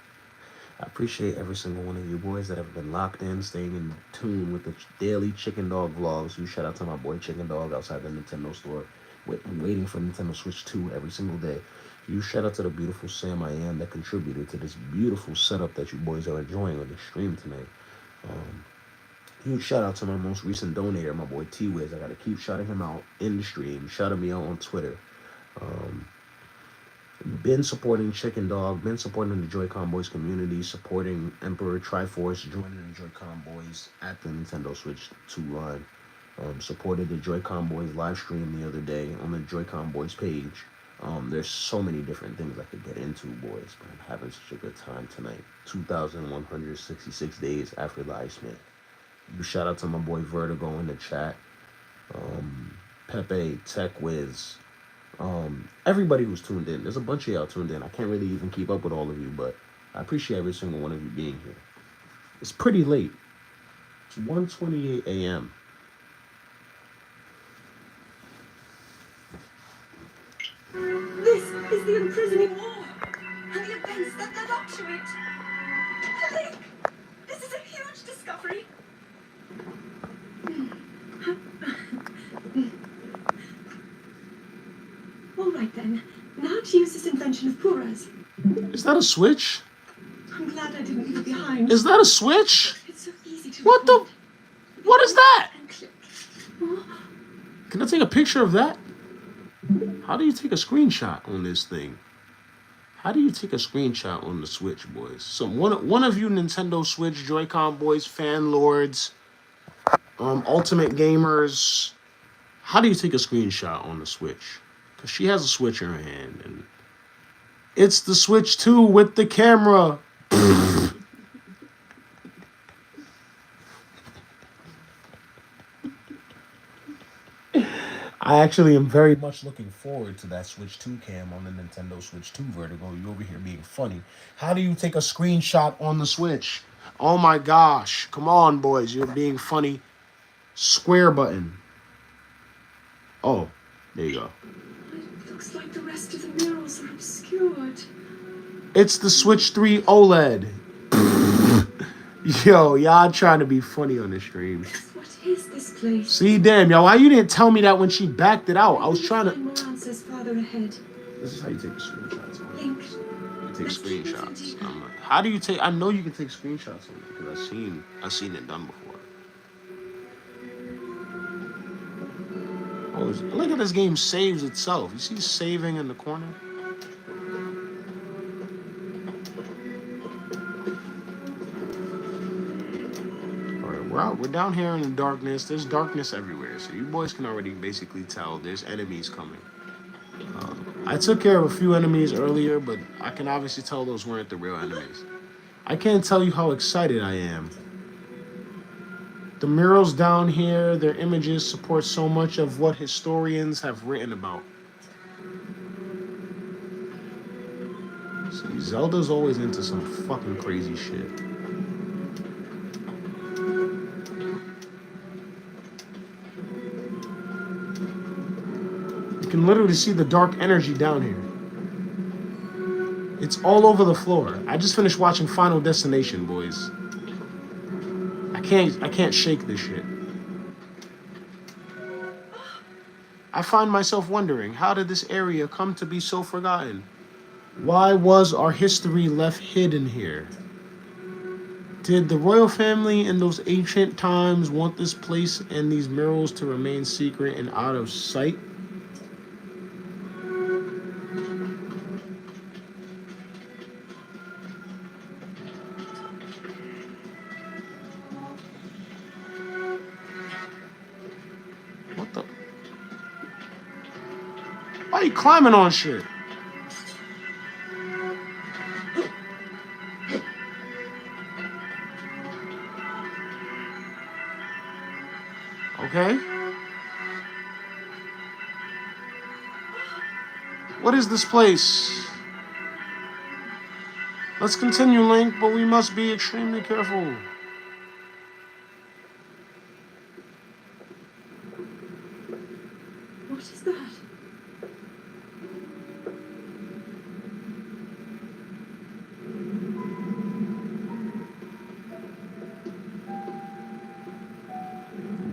I appreciate every single one of you boys that have been locked in, staying in tune with the daily Chicken Dog vlogs. You shout out to my boy Chicken Dog outside the Nintendo store, waiting for Nintendo Switch 2 every single day. You shout out to the beautiful Sam I Am that contributed to this beautiful setup that you boys are enjoying on the stream tonight. Huge shout out to my most recent donator, my boy T-Wiz. I gotta keep shouting him out in the stream. Shouting me out on Twitter. Been supporting Chicken Dog, been supporting the Joy-Con Boys community, supporting Emperor Triforce, joining the Joy-Con Boys at the Nintendo Switch 2 line. Supported the Joy-Con Boys live stream the other day on the Joy-Con Boys page. There's so many different things I could get into, boys, but I'm having such a good time tonight. 2,166 days after the Iceman. You shout out to my boy Vertigo in the chat. Pepe, Tech Wiz. Everybody who's tuned in. There's a bunch of y'all tuned in. I can't really even keep up with all of you, but I appreciate every single one of you being here. It's pretty late. It's 1:28 a.m. This is the imprisoning war, and the events that led up to it. Link, this is a huge discovery. All right then, now to use this invention of Pura's. Is that a Switch? I'm glad I didn't leave it behind. Is that a Switch? It's so easy to What the? record What is that? and click. Oh, Can I take a picture of that? How do you take a screenshot on this thing? How do you take a screenshot on the Switch, boys? So one of you Nintendo Switch Joy-Con Boys, fan lords, ultimate gamers, how do you take a screenshot on the Switch? Because she has a Switch in her hand, and it's the Switch 2 with the camera. I actually am very much looking forward to that Switch 2 cam on the Nintendo Switch 2 Vertigo. You over here being funny. How do you take a screenshot on the Switch? Oh my gosh. Come on, boys. You're being funny. Square button. Oh, there you go. it looks like the rest of the murals are obscured. It's the Switch 3 OLED. Yo, y'all trying to be funny on the stream. What is this place? See, damn, yo, why you didn't tell me that when she backed it out? I was trying Find more answers farther ahead. This is how you take screenshots. Link, You take let's keep moving screenshots. deeper. How do you take? I know you can take screenshots of it because I've seen it done before. Oh, look at this game saves itself. You see saving in the corner? Alright, we're down here in the darkness. There's darkness everywhere, so you boys can already basically tell there's enemies coming. I took care of a few enemies earlier, but I can obviously tell those weren't the real enemies. I can't tell you how excited I am. The murals down here, their images support so much of what historians have written about. See, Zelda's always into some fucking crazy shit. You can literally see the dark energy down here. It's all over the floor. I just finished watching Final Destination, boys. I can't shake this shit. I find myself wondering, how did this area come to be so forgotten? Why was our history left hidden here? Did the royal family in those ancient times want this place and these murals to remain secret and out of sight? What the? Why are you climbing on shit? Okay. What is this place? Let's continue, Link, but we must be extremely careful. What is that?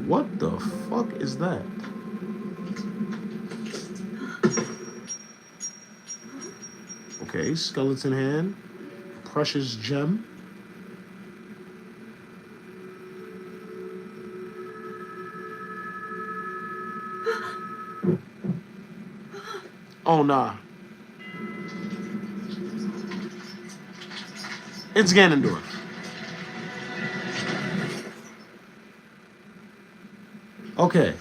What the fuck is that? Okay, skeleton hand. Precious gem. Oh, nah. It's Ganondorf. Okay.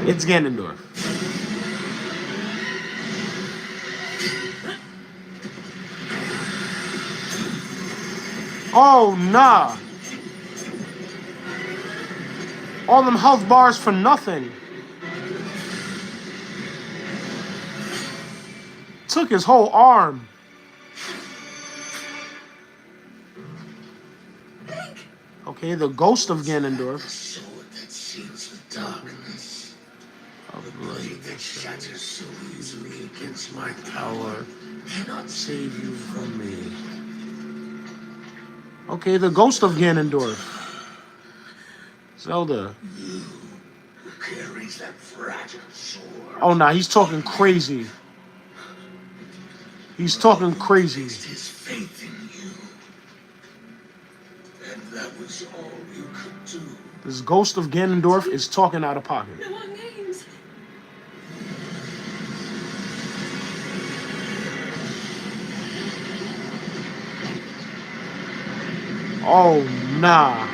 It's Ganondorf. Oh, nah. All them health bars for nothing. Took his whole arm. Okay, the ghost of Ganondorf. Sword that seals the darkness. The blade that shatters so easily against my power cannot save you from me. Okay, the ghost of Ganondorf. Zelda. You who carries that fragile sword. Oh, nah, he's talking crazy. He's talking crazy. His faith in you. And that was all you could do. This ghost of Ganondorf is talking out of pocket. No one names. Oh, nah.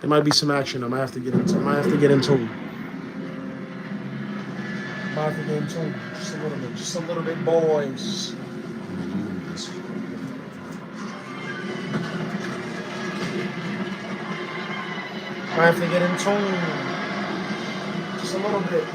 There might be some action. I might have to get into. Just a little bit. Just a little bit, boys. Might have to get in tune. Just a little bit.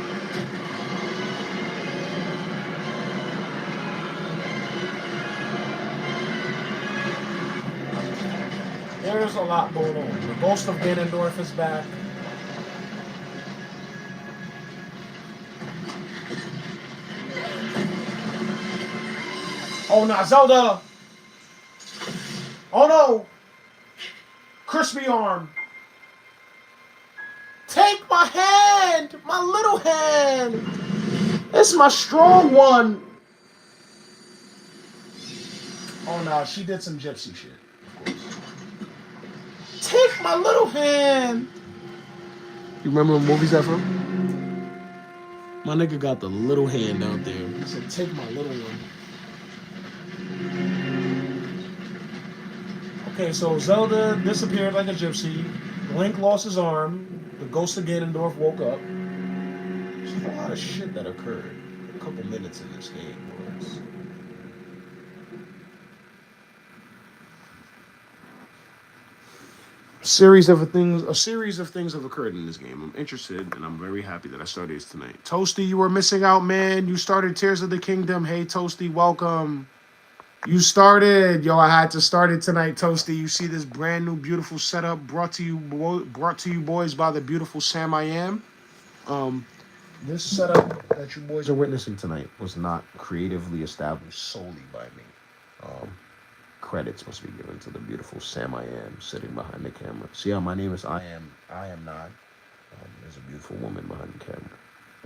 There's a lot going on. The ghost of Ganondorf is back. Oh, no, Zelda! Oh, no! Crispy arm. Take my hand! My little hand! It's my strong one! Oh, no, she did some gypsy shit, of course. Take my little hand! You remember what movie's that from? My nigga got the little hand out there. He said, take my little one. Okay, so Zelda disappeared like a gypsy. Link lost his arm. The ghost of Ganondorf woke up. There's a lot of shit that occurred. A couple minutes in this game, boys. A series of things have occurred in this game. I'm interested, and I'm very happy that I started this tonight. Toasty, you were missing out, man. You started Tears of the Kingdom. Hey, Toasty, welcome. You started. Yo, I had to start it tonight, Toasty. You see this brand new, beautiful setup brought to you boys by the beautiful Sam I Am. This setup that you boys are witnessing tonight was not creatively established solely by me. Um, Credits must be given to the beautiful Sam I Am sitting behind the camera. See how my name is I am 9. There's a beautiful woman behind the camera.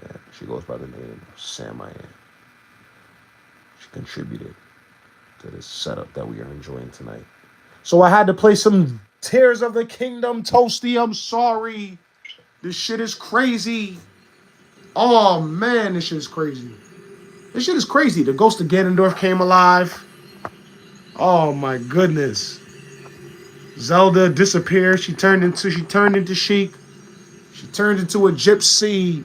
Yeah, she goes by the name of Sam I Am. She contributed to this setup that we are enjoying tonight. So I had to play some Tears of the Kingdom, Toasty. I'm sorry. This shit is crazy. Oh man, this shit is crazy. This shit is crazy. The ghost of Ganondorf came alive. Oh my goodness. Zelda disappeared. She turned into Sheik. She turned into a gypsy.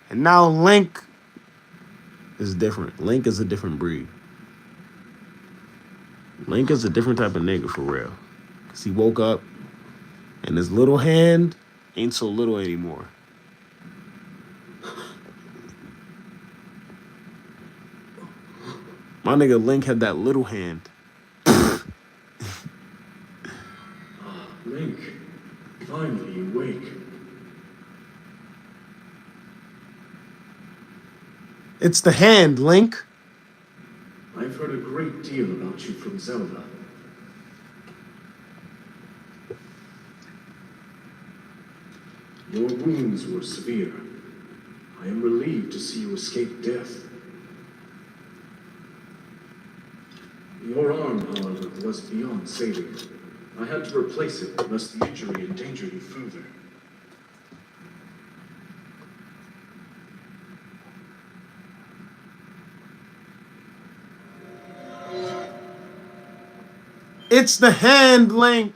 And now Link is different. Link is a different breed. Link is a different type of nigga for real. Cause he woke up and his little hand ain't so little anymore. My nigga Link had that little hand. Link, finally awake. It's the hand, Link. I've heard a great deal about you from Zelda. Your wounds were severe. I am relieved to see you escape death. Your arm, however, was beyond saving. I had to replace it, lest the injury endanger you further. It's the hand, Link.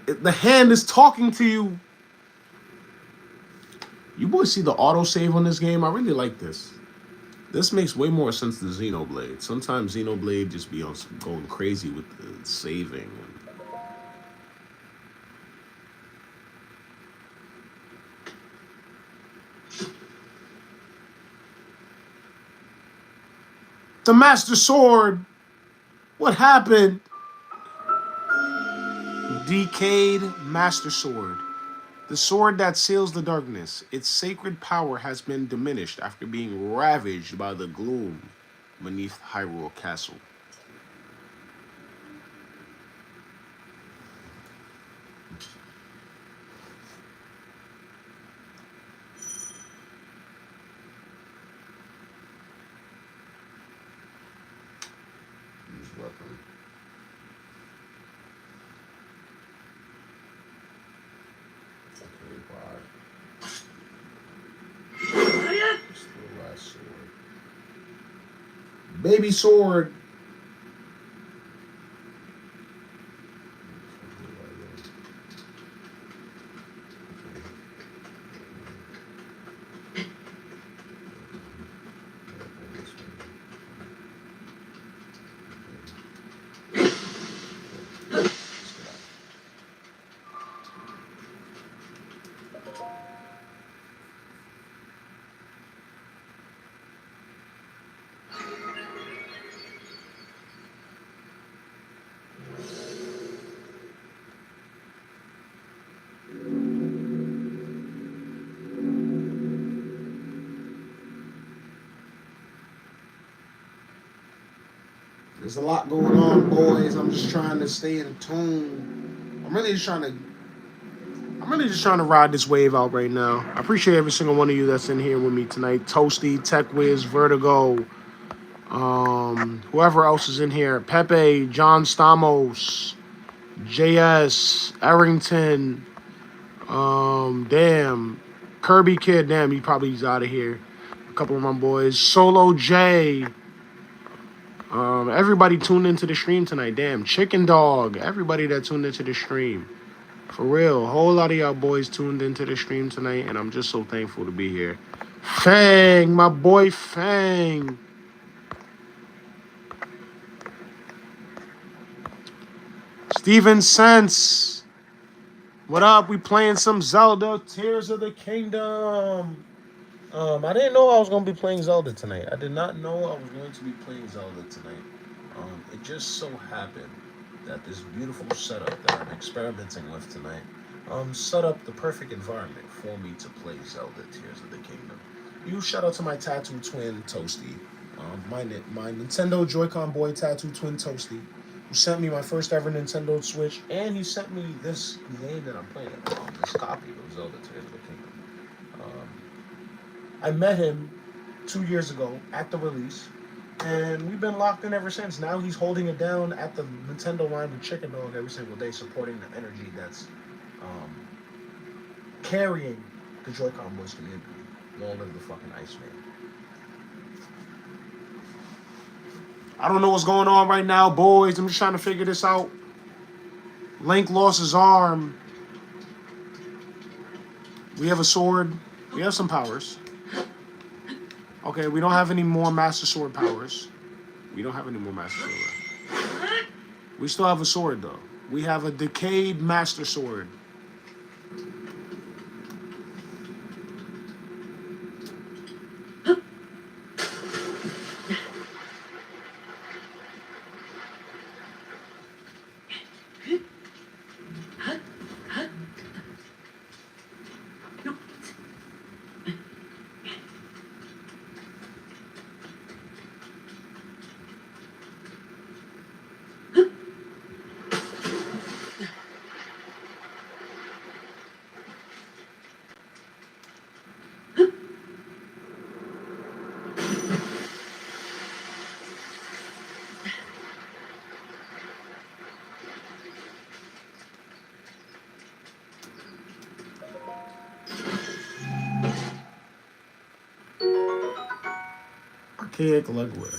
The hand is talking to you. You boys see the autosave on this game? I really like this. This makes way more sense than Xenoblade. Sometimes Xenoblade just be on some going crazy with the saving. The Master Sword. What happened? Decayed Master Sword. The sword that seals the darkness. Its sacred power has been diminished after being ravaged by the gloom beneath Hyrule Castle. Use weapon. Okay, bye. It's the last sword. Baby sword. There's a lot going on, boys. I'm just trying to stay in tune. I'm really just trying to ride this wave out right now. I appreciate every single one of you that's in here with me tonight. Toasty, Tech Wiz, Vertigo, whoever else is in here. Pepe, John Stamos, JS, Arrington, damn, Kirby Kid, damn, he probably's out of here. A couple of my boys. Solo J. Everybody tuned into the stream tonight. Damn, Chicken Dog. Everybody that tuned into the stream. For real, a whole lot of y'all boys tuned into the stream tonight, and I'm just so thankful to be here. Fang, my boy Fang. Steven Sense. What up? We playing some Zelda Tears of the Kingdom. I didn't know I was going to be playing Zelda tonight. I did not know I was going to be playing Zelda tonight. It just so happened that this beautiful setup that I'm experimenting with tonight set up the perfect environment for me to play Zelda Tears of the Kingdom. Huge shout out to my tattoo twin Toasty, my Nintendo Joy-Con boy tattoo twin Toasty, who sent me my first ever Nintendo Switch, and he sent me this game that I'm playing, this copy of Zelda Tears of the Kingdom. I met him 2 years ago at the release, and we've been locked in ever since. Now he's holding it down at the Nintendo line with Chicken Dog every single day, supporting the energy that's carrying the Joy-Con Boys community. Long live the fucking Iceman. I don't know what's going on right now, boys. I'm just trying to figure this out. Link lost his arm. We have a sword. We have some powers. Okay, we don't have any more Master Sword powers. We don't have any more Master Sword. We still have a sword, though. We have a decayed Master Sword. Archaic legwear.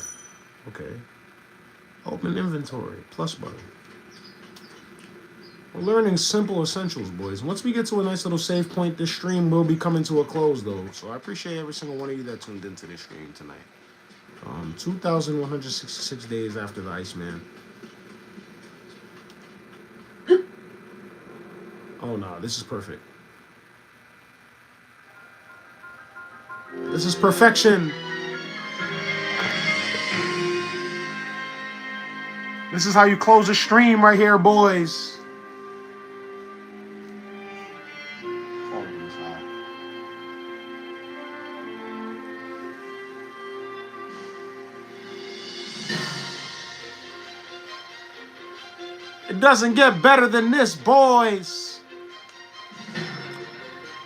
Okay. Open inventory. Plus button. We're learning simple essentials, boys. Once we get to a nice little save point, this stream will be coming to a close, though. So I appreciate every single one of you that tuned into this stream tonight. 2,166 days after the Iceman. Oh, no. This is perfect. This is perfection. This is how you close a stream right here, boys. It doesn't get better than this, boys.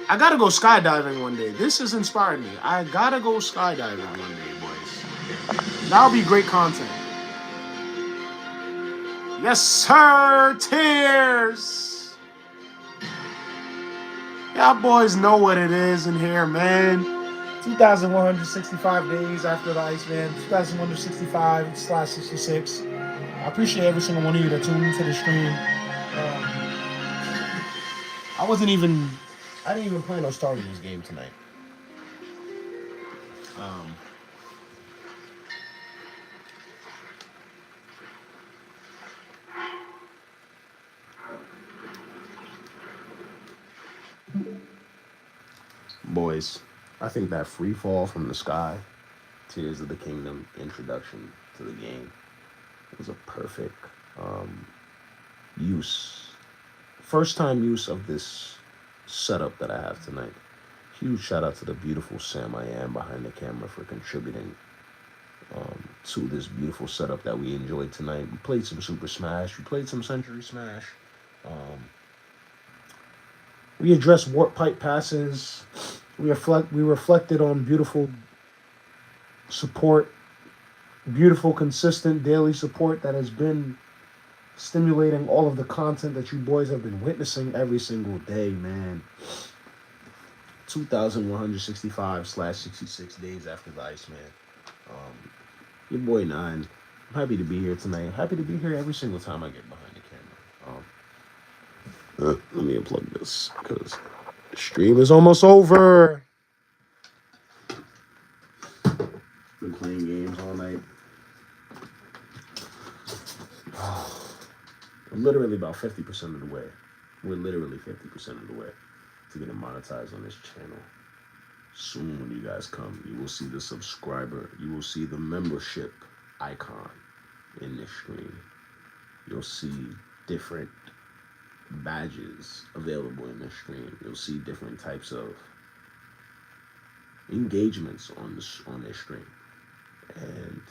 I gotta go skydiving one day. This has inspired me. I gotta go skydiving one day, boys. That'll be great content. Yes, sir. Tears. Y'all boys know what it is in here, man. 2,165 days after the Iceman. 2,165/66. I appreciate every single one of you that tuned into the stream. I didn't even plan on starting this game tonight. Boys, I think that free fall from the sky, Tears of the Kingdom introduction to the game, was a perfect first time use of this setup that I have tonight. Huge shout out to the beautiful Sam IAM behind the camera for contributing to this beautiful setup that we enjoyed tonight. We played some Super Smash. We played some Century Smash. We addressed warp pipe passes. We reflected on beautiful support, beautiful, consistent daily support that has been stimulating all of the content that you boys have been witnessing every single day, man. 2,165/66 days after the Iceman. Your boy Nine. I'm happy to be here tonight. I'm happy to be here every single time I get behind the camera. Let me unplug this because the stream is almost over. Been playing games all night. I'm literally about 50% of the way. We're literally 50% of the way to getting monetized on this channel. Soon when you guys come, you will see the subscriber, you will see the membership icon in this stream. You'll see different badges available in this stream. You'll see different types of engagements on this stream. And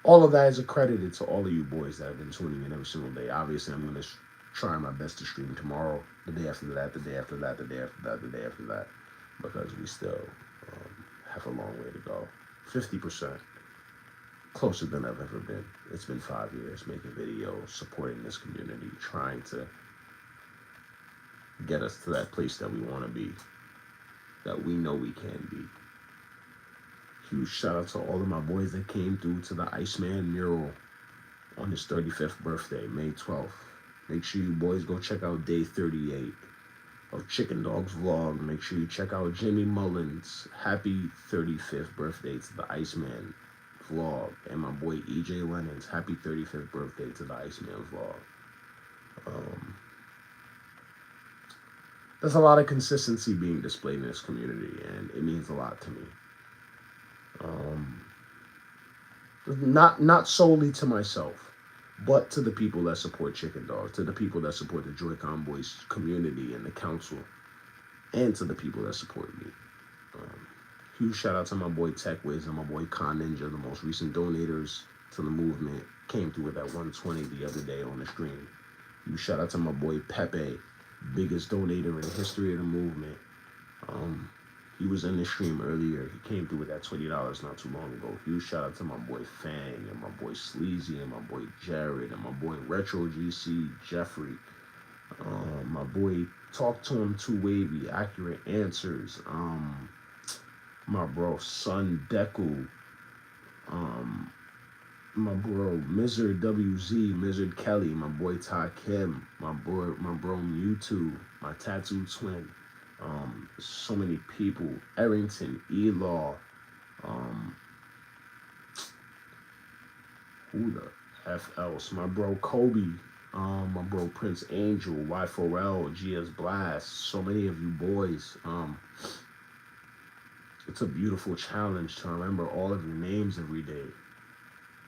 all of that is accredited to all of you boys that have been tuning in every single day. Obviously, I'm going to try my best to stream tomorrow, the day after that, the day after that, the day after that, the day after that, because we still have a long way to go. 50% closer than I've ever been. It's been 5 years making videos, supporting this community, trying to get us to that place that we want to be, that we know we can be. Huge shout out to all of my boys that came through to the Iceman mural on his 35th birthday, May 12th. Make sure you boys go check out day 38 of Chicken Dog's vlog. Make sure you check out Jimmy Mullins' happy 35th birthday to the Iceman vlog. And my boy EJ Lennon's happy 35th birthday to the Iceman vlog. There's a lot of consistency being displayed in this community, and it means a lot to me. Not solely to myself, but to the people that support Chicken Dog, to the people that support the Joy-Con Boys community and the council, and to the people that support me. Huge shout out to my boy Tech Wiz and my boy Con Ninja, the most recent donators to the movement. Came through with that 120 the other day on the stream. Huge shout out to my boy Pepe, biggest donator in the history of the movement. He was in the stream earlier. He came through with that $20 not too long ago. Huge shout out to my boy Fang and my boy Sleazy and my boy Jared and my boy Retro GC Jeffrey. My boy Talk to Him Too Wavy, Accurate Answers. My bro Son Deku. My bro Mizzard WZ, Mizzard Kelly, my boy Ty Kim, my bro Mewtwo, my tattooed twin. So many people. Arrington, Elaw, who the F else? My bro Kobe, my bro Prince Angel, Y4L, GS Blast, so many of you boys. It's a beautiful challenge to remember all of your names every day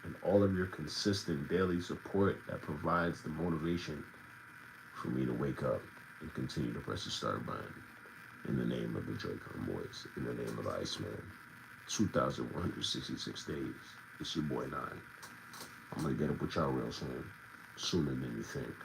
and all of your consistent daily support that provides the motivation for me to wake up and continue to press the start button. In the name of the Joy-Con Boys, in the name of the Iceman. 2,166 days. It's your boy 9. I'm gonna get up with y'all real soon. Sooner than you think.